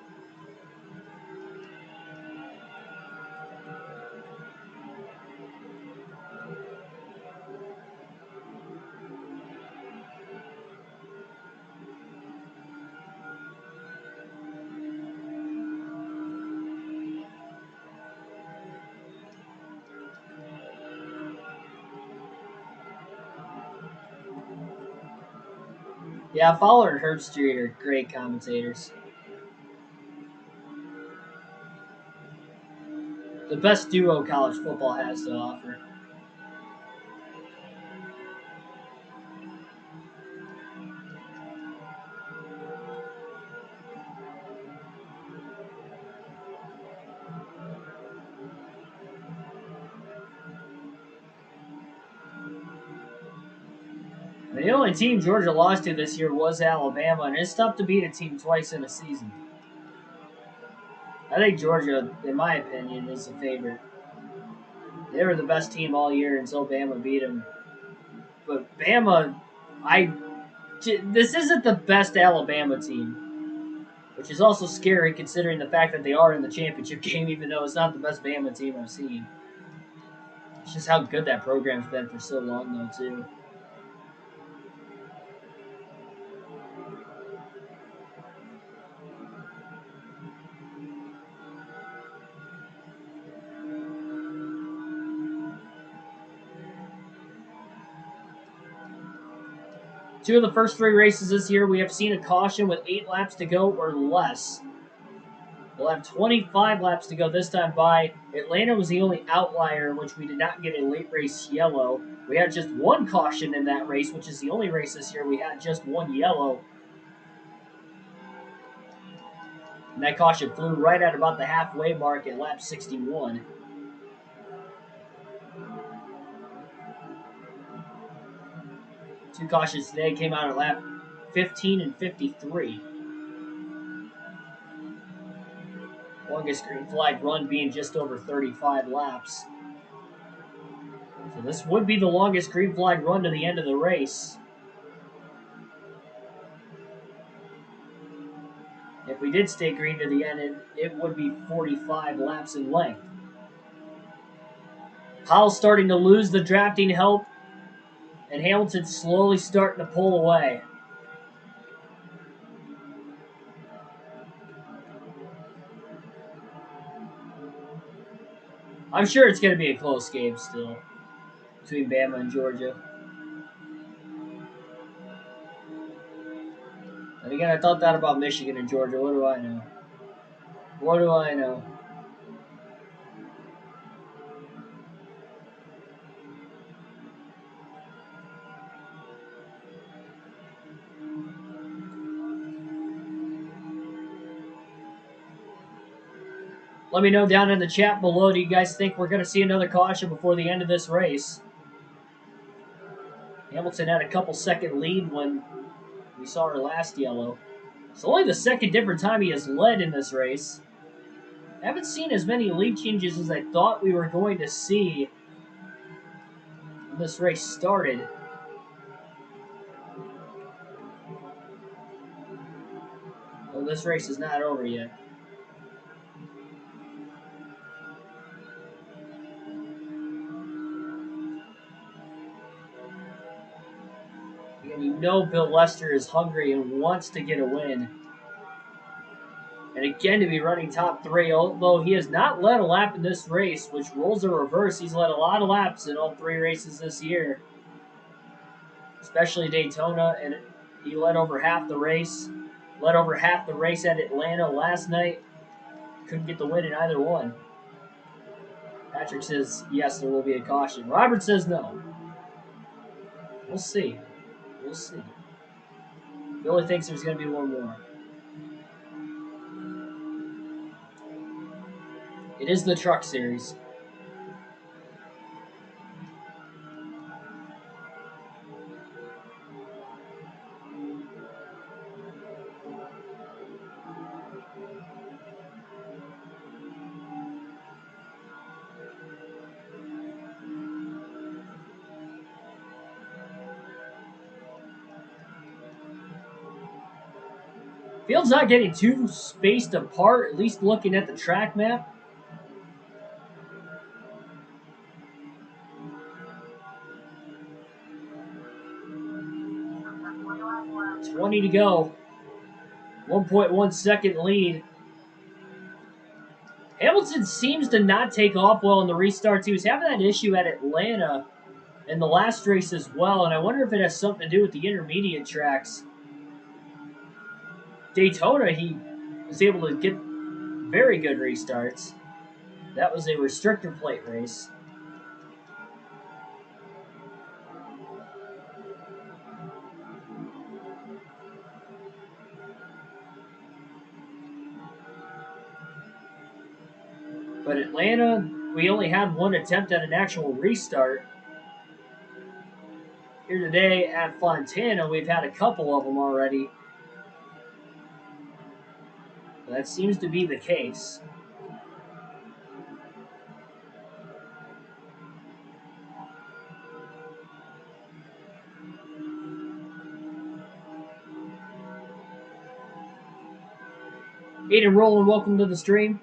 Yeah, Fowler and Herbstreit are great commentators. The best duo college football has to offer. The only team Georgia lost to this year was Alabama, and it's tough to beat a team twice in a season. I think Georgia, in my opinion, is the favorite. They were the best team all year until Bama beat them. But Bama, this isn't the best Alabama team, which is also scary considering the fact that they are in the championship game, even though it's not the best Bama team I've seen. It's just how good that program's been for so long, though, too. Two of the first three races this year, we have seen a caution with 8 laps to go or less. We'll have 25 laps to go this time by. Atlanta was the only outlier in which we did not get a late race yellow. We had just one caution in that race, which is the only race this year we had just one yellow. And that caution flew right at about the halfway mark at lap 61. Two cautions today came out at lap 15 and 53. Longest green flag run being just over 35 laps. So this would be the longest green flag run to the end of the race. If we did stay green to the end, it would be 45 laps in length. Powell's starting to lose the drafting help, and Hamilton's slowly starting to pull away. I'm sure it's going to be a close game still between Bama and Georgia. And again, I thought that about Michigan and Georgia. What do I know? What do I know? Let me know down in the chat below. Do you guys think we're going to see another caution before the end of this race? Hamilton had a couple second lead when we saw our last yellow. It's only the second different time he has led in this race. I haven't seen as many lead changes as I thought we were going to see when this race started. Well, this race is not over yet. And you know Bill Lester is hungry and wants to get a win. And again, to be running top 3, although he has not led a lap in this race, which rolls the reverse. He's led a lot of laps in all 3 races this year, especially Daytona, and he led over half the race. Led over half the race at Atlanta last night. Couldn't get the win in either one. Patrick says, yes, there will be a caution. Robert says no. We'll see. We'll see. Billy thinks there's going to be one more. It is the Truck Series. Field's not getting too spaced apart, at least looking at the track map. $20 to go. 1.1 second lead. Hamilton seems to not take off well in the restarts. He was having that issue at Atlanta in the last race as well, and I wonder if it has something to do with the intermediate tracks. Daytona, he was able to get very good restarts. That was a restrictor plate race. But Atlanta, we only had one attempt at an actual restart. Here today at Fontana, we've had a couple of them already. That seems to be the case. Aiden Roland, welcome to the stream.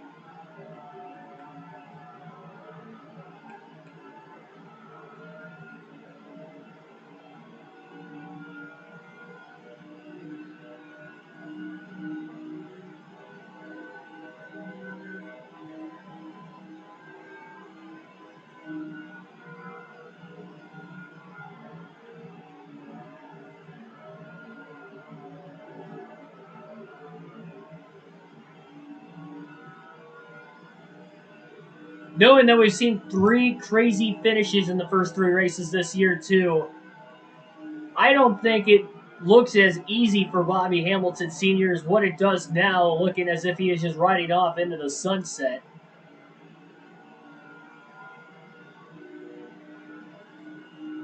Knowing that we've seen 3 crazy finishes in the first 3 races this year, too, I don't think it looks as easy for Bobby Hamilton Sr. as what it does now, looking as if he is just riding off into the sunset.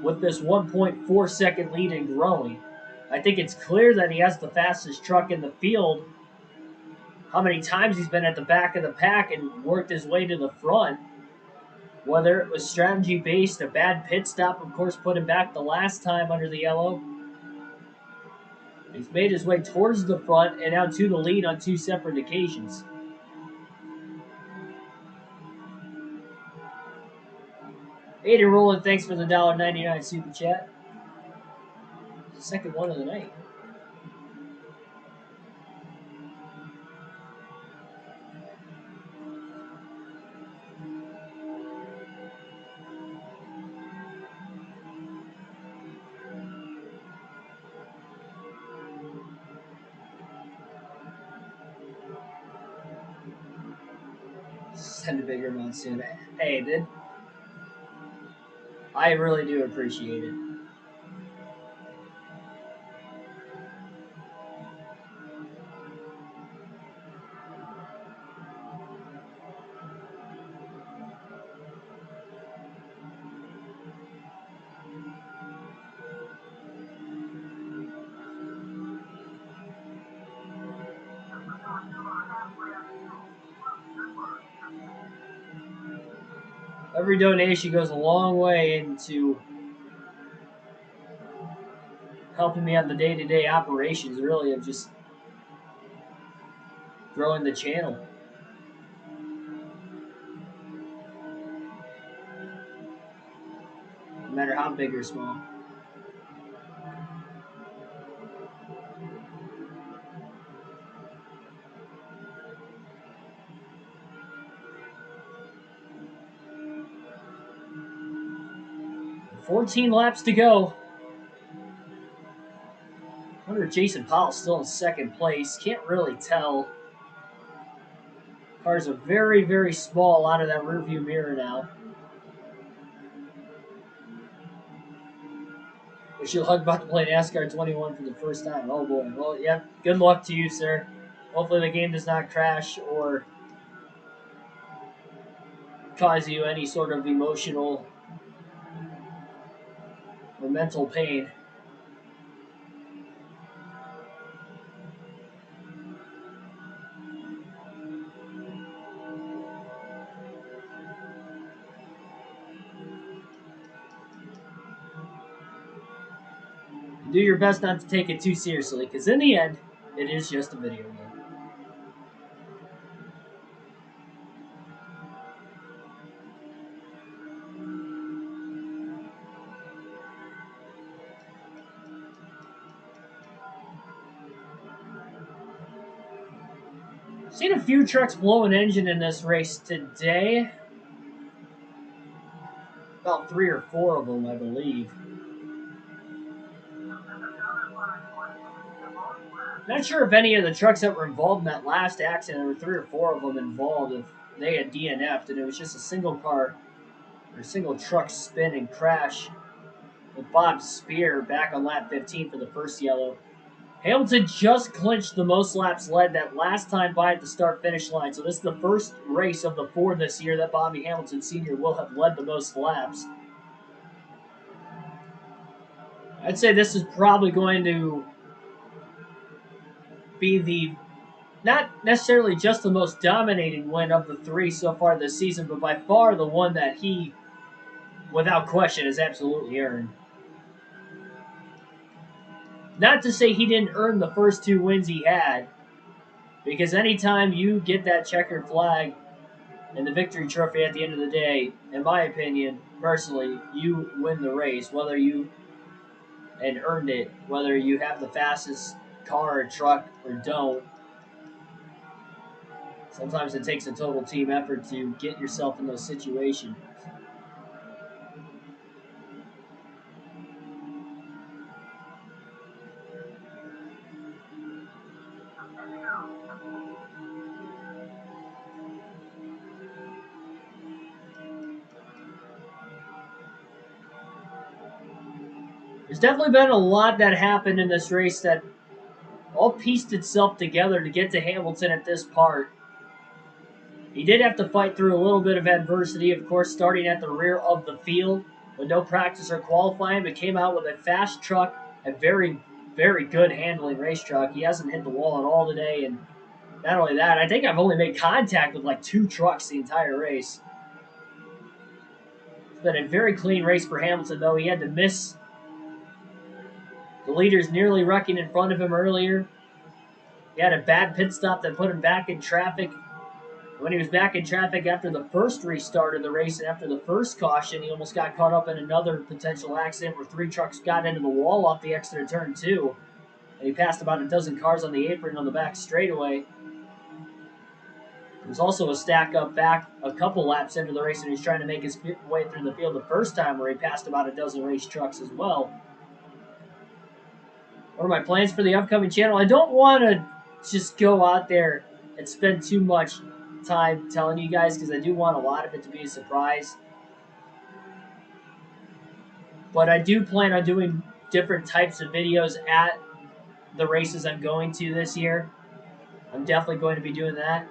With this 1.4 second lead and growing. I think it's clear that he has the fastest truck in the field. How many times he's been at the back of the pack and worked his way to the front. Whether it was strategy based, a bad pit stop, of course, put him back the last time under the yellow. He's made his way towards the front and now to the lead on 2 separate occasions. Aiden Roland, thanks for the $1.99 super chat. Second one of the night. Send a bigger monsoon. Hey, dude. I really do appreciate it. Every donation goes a long way into helping me on the day-to-day operations, really, of just growing the channel. No matter how big or small. $14 laps to go. I wonder if Jason Powell's still in second place. Can't really tell. Cars are very, very small out of that rearview mirror now. Wish you luck about to play NASCAR 21 for the first time. Oh boy. Well, yeah, good luck to you, sir. Hopefully the game does not crash or cause you any sort of emotional or mental pain. Do your best not to take it too seriously, because in the end, it is just a video game. Seen a few trucks blow an engine in this race today. About 3 or 4 of them, I believe. Not sure if any of the trucks that were involved in that last accident, there were 3 or 4 of them involved, if they had DNF'd, and it was just a single car or single truck spin and crash with Bob Spear back on lap 15 for the first yellow. Hamilton just clinched the most laps led that last time by at the start-finish line. So this is the first race of the 4 this year that Bobby Hamilton Sr. will have led the most laps. I'd say this is probably going to be the not necessarily just the most dominating win of the three so far this season, but by far the one that he, without question, has absolutely earned. Not to say he didn't earn the first two wins he had, because anytime you get that checkered flag and the victory trophy at the end of the day, in my opinion, personally, you win the race, whether you and earned it, whether you have the fastest car or truck or don't. Sometimes it takes a total team effort to get yourself in those situations. There's definitely been a lot that happened in this race that all pieced itself together to get to Hamilton at this part. He did have to fight through a little bit of adversity, of course, starting at the rear of the field with no practice or qualifying, but came out with a fast truck, a very, very good handling race truck. He hasn't hit the wall at all today, and not only that, I think I've only made contact with like two trucks the entire race. It's been a very clean race for Hamilton, though. He had to miss the leaders nearly wrecking in front of him earlier. He had a bad pit stop that put him back in traffic. When he was back in traffic after the first restart of the race and after the first caution, he almost got caught up in another potential accident where three trucks got into the wall off the exit of turn two. And he passed about a dozen cars on the apron on the back straightaway. There was also a stack up back a couple laps into the race, and he was trying to make his way through the field the first time where he passed about a dozen race trucks as well. What are my plans for the upcoming channel? I don't want to just go out there and spend too much time telling you guys because I do want a lot of it to be a surprise. But I do plan on doing different types of videos at the races I'm going to this year. I'm definitely going to be doing that.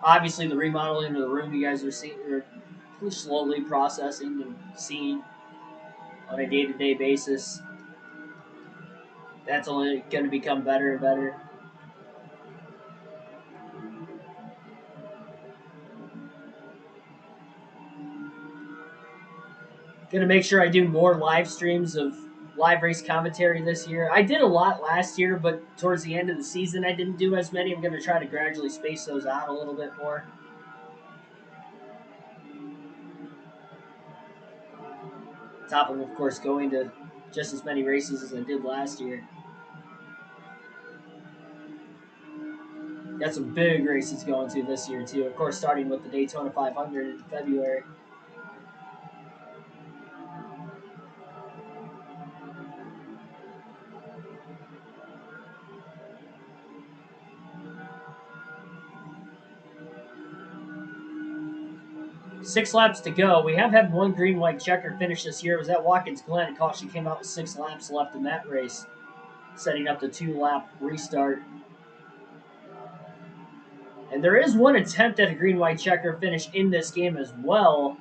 Obviously, the remodeling of the room you guys are seeing, are slowly processing and seeing on a day-to-day basis. That's only going to become better and better. Going to make sure I do more live streams of live race commentary this year. I did a lot last year, but towards the end of the season, I didn't do as many. I'm going to try to gradually space those out a little bit more. On top of course, going to just as many races as I did last year. Got some big races going to this year, too. Of course, starting with the Daytona 500 in February. Six laps to go. We have had one green-white checker finish this year. It was at Watkins Glen. Caution came out with 6 laps left in that race, setting up the 2-lap restart. And there is one attempt at a green-white checker finish in this game as well.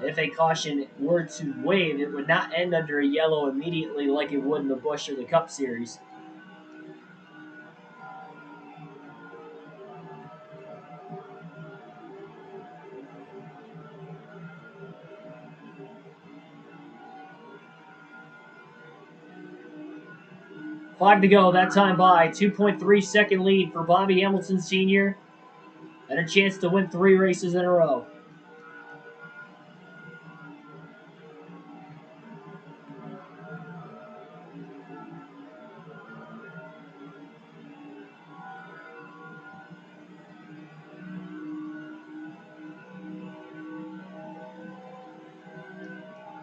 If a caution were to wave, it would not end under a yellow immediately like it would in the Busch or the Cup Series. Five to go, that time by. 2.3-second lead for Bobby Hamilton Sr. and a chance to win 3 races in a row.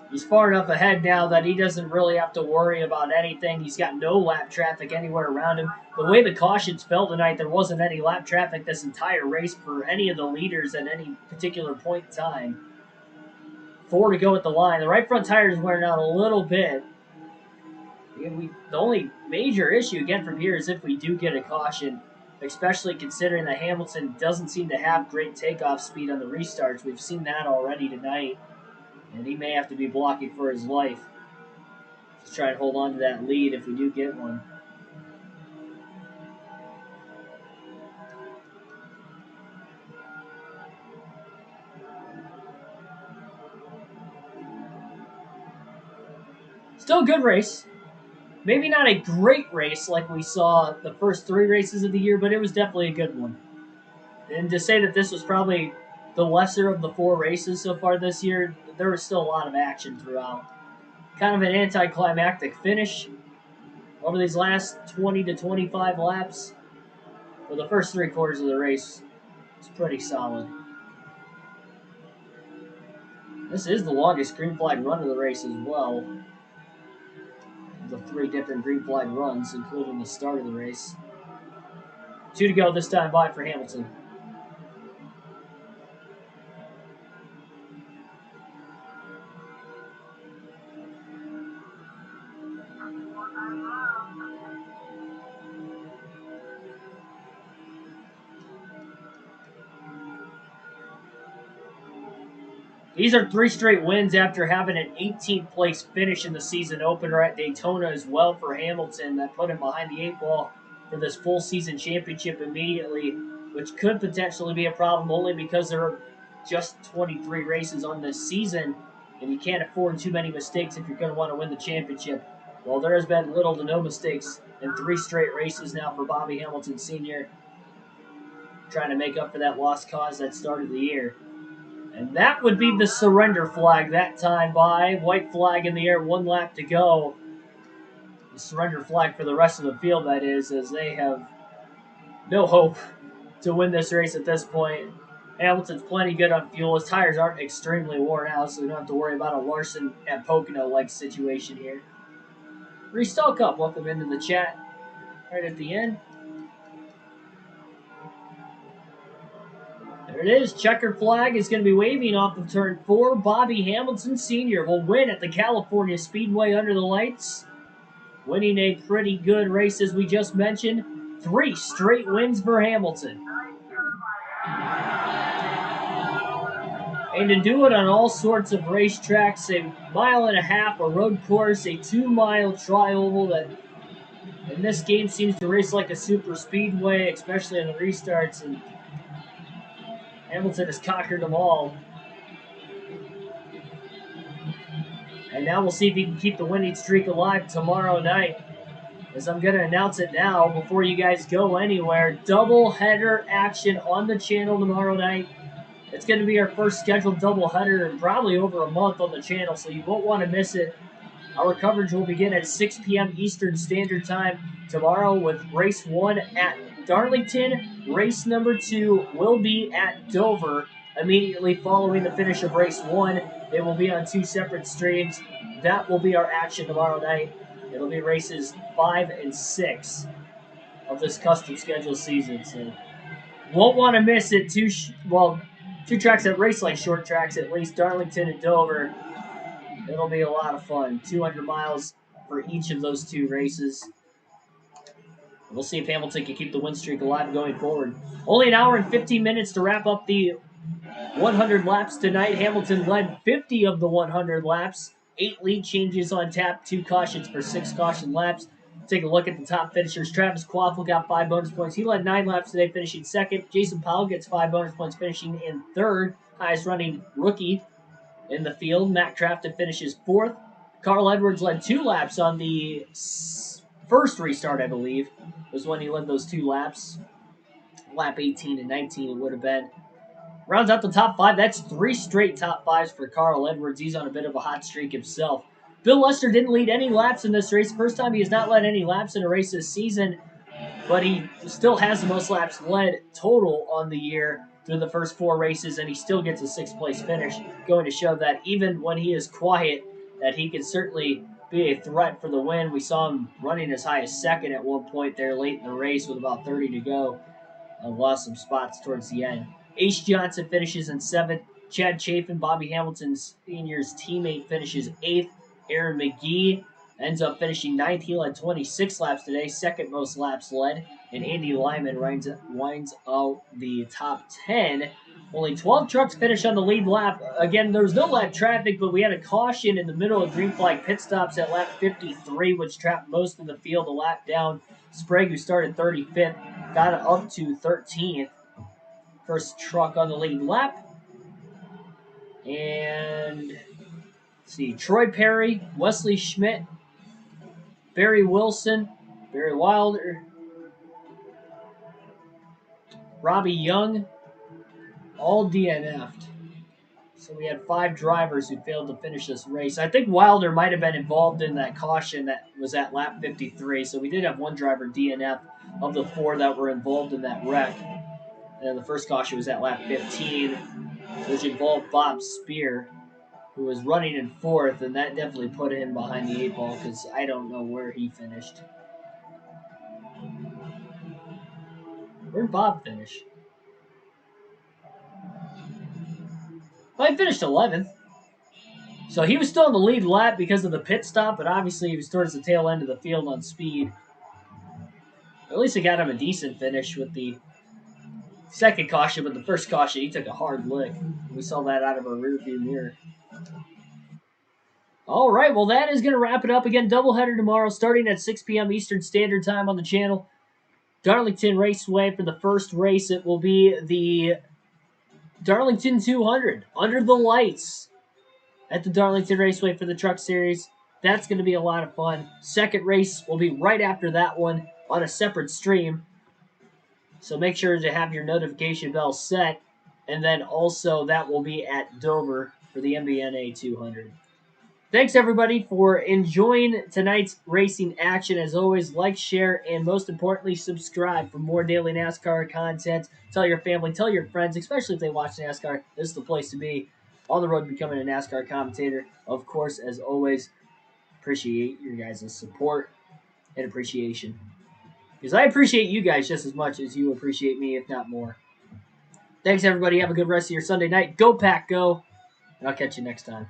He's far enough ahead now that he doesn't really have to worry about anything. He's got no lap traffic anywhere around him. The way the cautions fell tonight, there wasn't any lap traffic this entire race for any of the leaders at any particular point in time. 4 to go at the line. The right front tire is wearing out a little bit. The only major issue, again, from here is if we do get a caution, especially considering that Hamilton doesn't seem to have great takeoff speed on the restarts. We've seen that already tonight. And he may have to be blocking for his life to try and hold on to that lead if we do get one. Still a good race. Maybe not a great race like we saw the first 3 races of the year, but it was definitely a good one. And to say that this was probably the lesser of the 4 races so far this year, there was still a lot of action throughout. Kind of an anticlimactic finish over these last 20 to 25 laps. For the first 3 quarters of the race, it's pretty solid. This is the longest green flag run of the race as well. The 3 different green flag runs, including the start of the race. 2 to go this time by for Hamilton. These are 3 straight wins after having an 18th place finish in the season opener at Daytona as well for Hamilton. That put him behind the 8 ball for this full season championship immediately, which could potentially be a problem only because there are just 23 races on this season, and you can't afford too many mistakes if you're going to want to win the championship. Well, there has been little to no mistakes in 3 straight races now for Bobby Hamilton Sr., trying to make up for that lost cause that started the year. And that would be the surrender flag that time by. White flag in the air, 1 lap to go. The surrender flag for the rest of the field, that is, as they have no hope to win this race at this point. Hamilton's plenty good on fuel. His tires aren't extremely worn out, so we don't have to worry about a Larson at Pocono-like situation here. Restall Cup, welcome into the chat right at the end. There it is. Checker flag is going to be waving off of turn 4. Bobby Hamilton Sr. will win at the California Speedway under the lights. Winning a pretty good race, as we just mentioned. 3 straight wins for Hamilton. And to do it on all sorts of racetracks, a 1.5 mile, a road course, a 2-mile tri-oval that in this game seems to race like a super speedway, especially on the restarts, and Hamilton has conquered them all. And now we'll see if he can keep the winning streak alive tomorrow night. As I'm going to announce it now before you guys go anywhere. Double header action on the channel tomorrow night. It's going to be our first scheduled double header in probably over a month on the channel, so you won't want to miss it. Our coverage will begin at 6 p.m. Eastern Standard Time tomorrow with race 1 at Darlington. Race number 2 will be at Dover immediately following the finish of race 1. It will be on 2 separate streams. That will be our action tomorrow night. It'll be races 5 and 6 of this custom schedule season. So won't want to miss it. Two tracks that race like short tracks, at least Darlington and Dover. It'll be a lot of fun. 200 miles for each of those 2 races. We'll see if Hamilton can keep the win streak alive going forward. Only an hour and 15 minutes to wrap up the 100 laps tonight. Hamilton led 50 of the 100 laps. 8 lead changes on tap, 2 cautions for 6 caution laps. Take a look at the top finishers. Travis Quaffle got 5 bonus points. He led 9 laps today, finishing second. Jason Powell gets 5 bonus points, finishing in third. Highest running rookie in the field. Matt Crafton finishes 4th. Carl Edwards led 2 laps on the first restart, I believe, was when he led those 2 laps. Lap 18 and 19 it would have been. Rounds out the top 5. That's 3 straight top 5s for Carl Edwards. He's on a bit of a hot streak himself. Bill Lester didn't lead any laps in this race. First time he has not led any laps in a race this season, but he still has the most laps led total on the year through the first 4 races, and he still gets a 6th place finish, going to show that even when he is quiet, that he can certainly be a threat for the win. We saw him running as high as 2nd at one point there late in the race with about 30 to go. Lost some spots towards the end. Ace Johnson finishes in 7th. Chad Chafin, Bobby Hamilton Sr.'s teammate, finishes 8th. Aaron McGee ends up finishing 9th. He led 26 laps today, 2nd most laps led. and Andy Lyman winds out the top 10. Only 12 trucks finished on the lead lap. Again, there was no lap traffic, but we had a caution in the middle of green flag pit stops at lap 53, which trapped most of the field a lap down. Sprague, who started 35th, got it up to 13th. First truck on the lead lap. And let's see, Troy Perry, Wesley Schmidt, Barry Wilson, Barry Wilder, Robbie Young, all DNF'd. So we had 5 drivers who failed to finish this race. I think Wilder might have been involved in that caution that was at lap 53. So we did have 1 driver DNF of the 4 that were involved in that wreck. And the first caution was at lap 15, which involved Bob Spear, who was running in 4th, and that definitely put him behind the 8 ball because I don't know where he finished. Where did Bob finish? Well, he finished 11th. So he was still in the lead lap because of the pit stop, but obviously he was towards the tail end of the field on speed. At least it got him a decent finish with the second caution, but the first caution, he took a hard lick. We saw that out of our rearview mirror. All right, well, that is going to wrap it up. Again, doubleheader tomorrow starting at 6 p.m. Eastern Standard Time on the channel. Darlington Raceway for the first race. It will be the Darlington 200 under the lights at the Darlington Raceway for the Truck Series. That's going to be a lot of fun. Second race will be right after that one on a separate stream. So make sure to have your notification bell set. And then also that will be at Dover for the MBNA 200. Thanks, everybody, for enjoying tonight's racing action. As always, like, share, and most importantly, subscribe for more daily NASCAR content. Tell your family, tell your friends, especially if they watch NASCAR. This is the place to be. On the road to becoming a NASCAR commentator. Of course, as always, appreciate your guys' support and appreciation. Because I appreciate you guys just as much as you appreciate me, if not more. Thanks, everybody. Have a good rest of your Sunday night. Go Pack, go. And I'll catch you next time.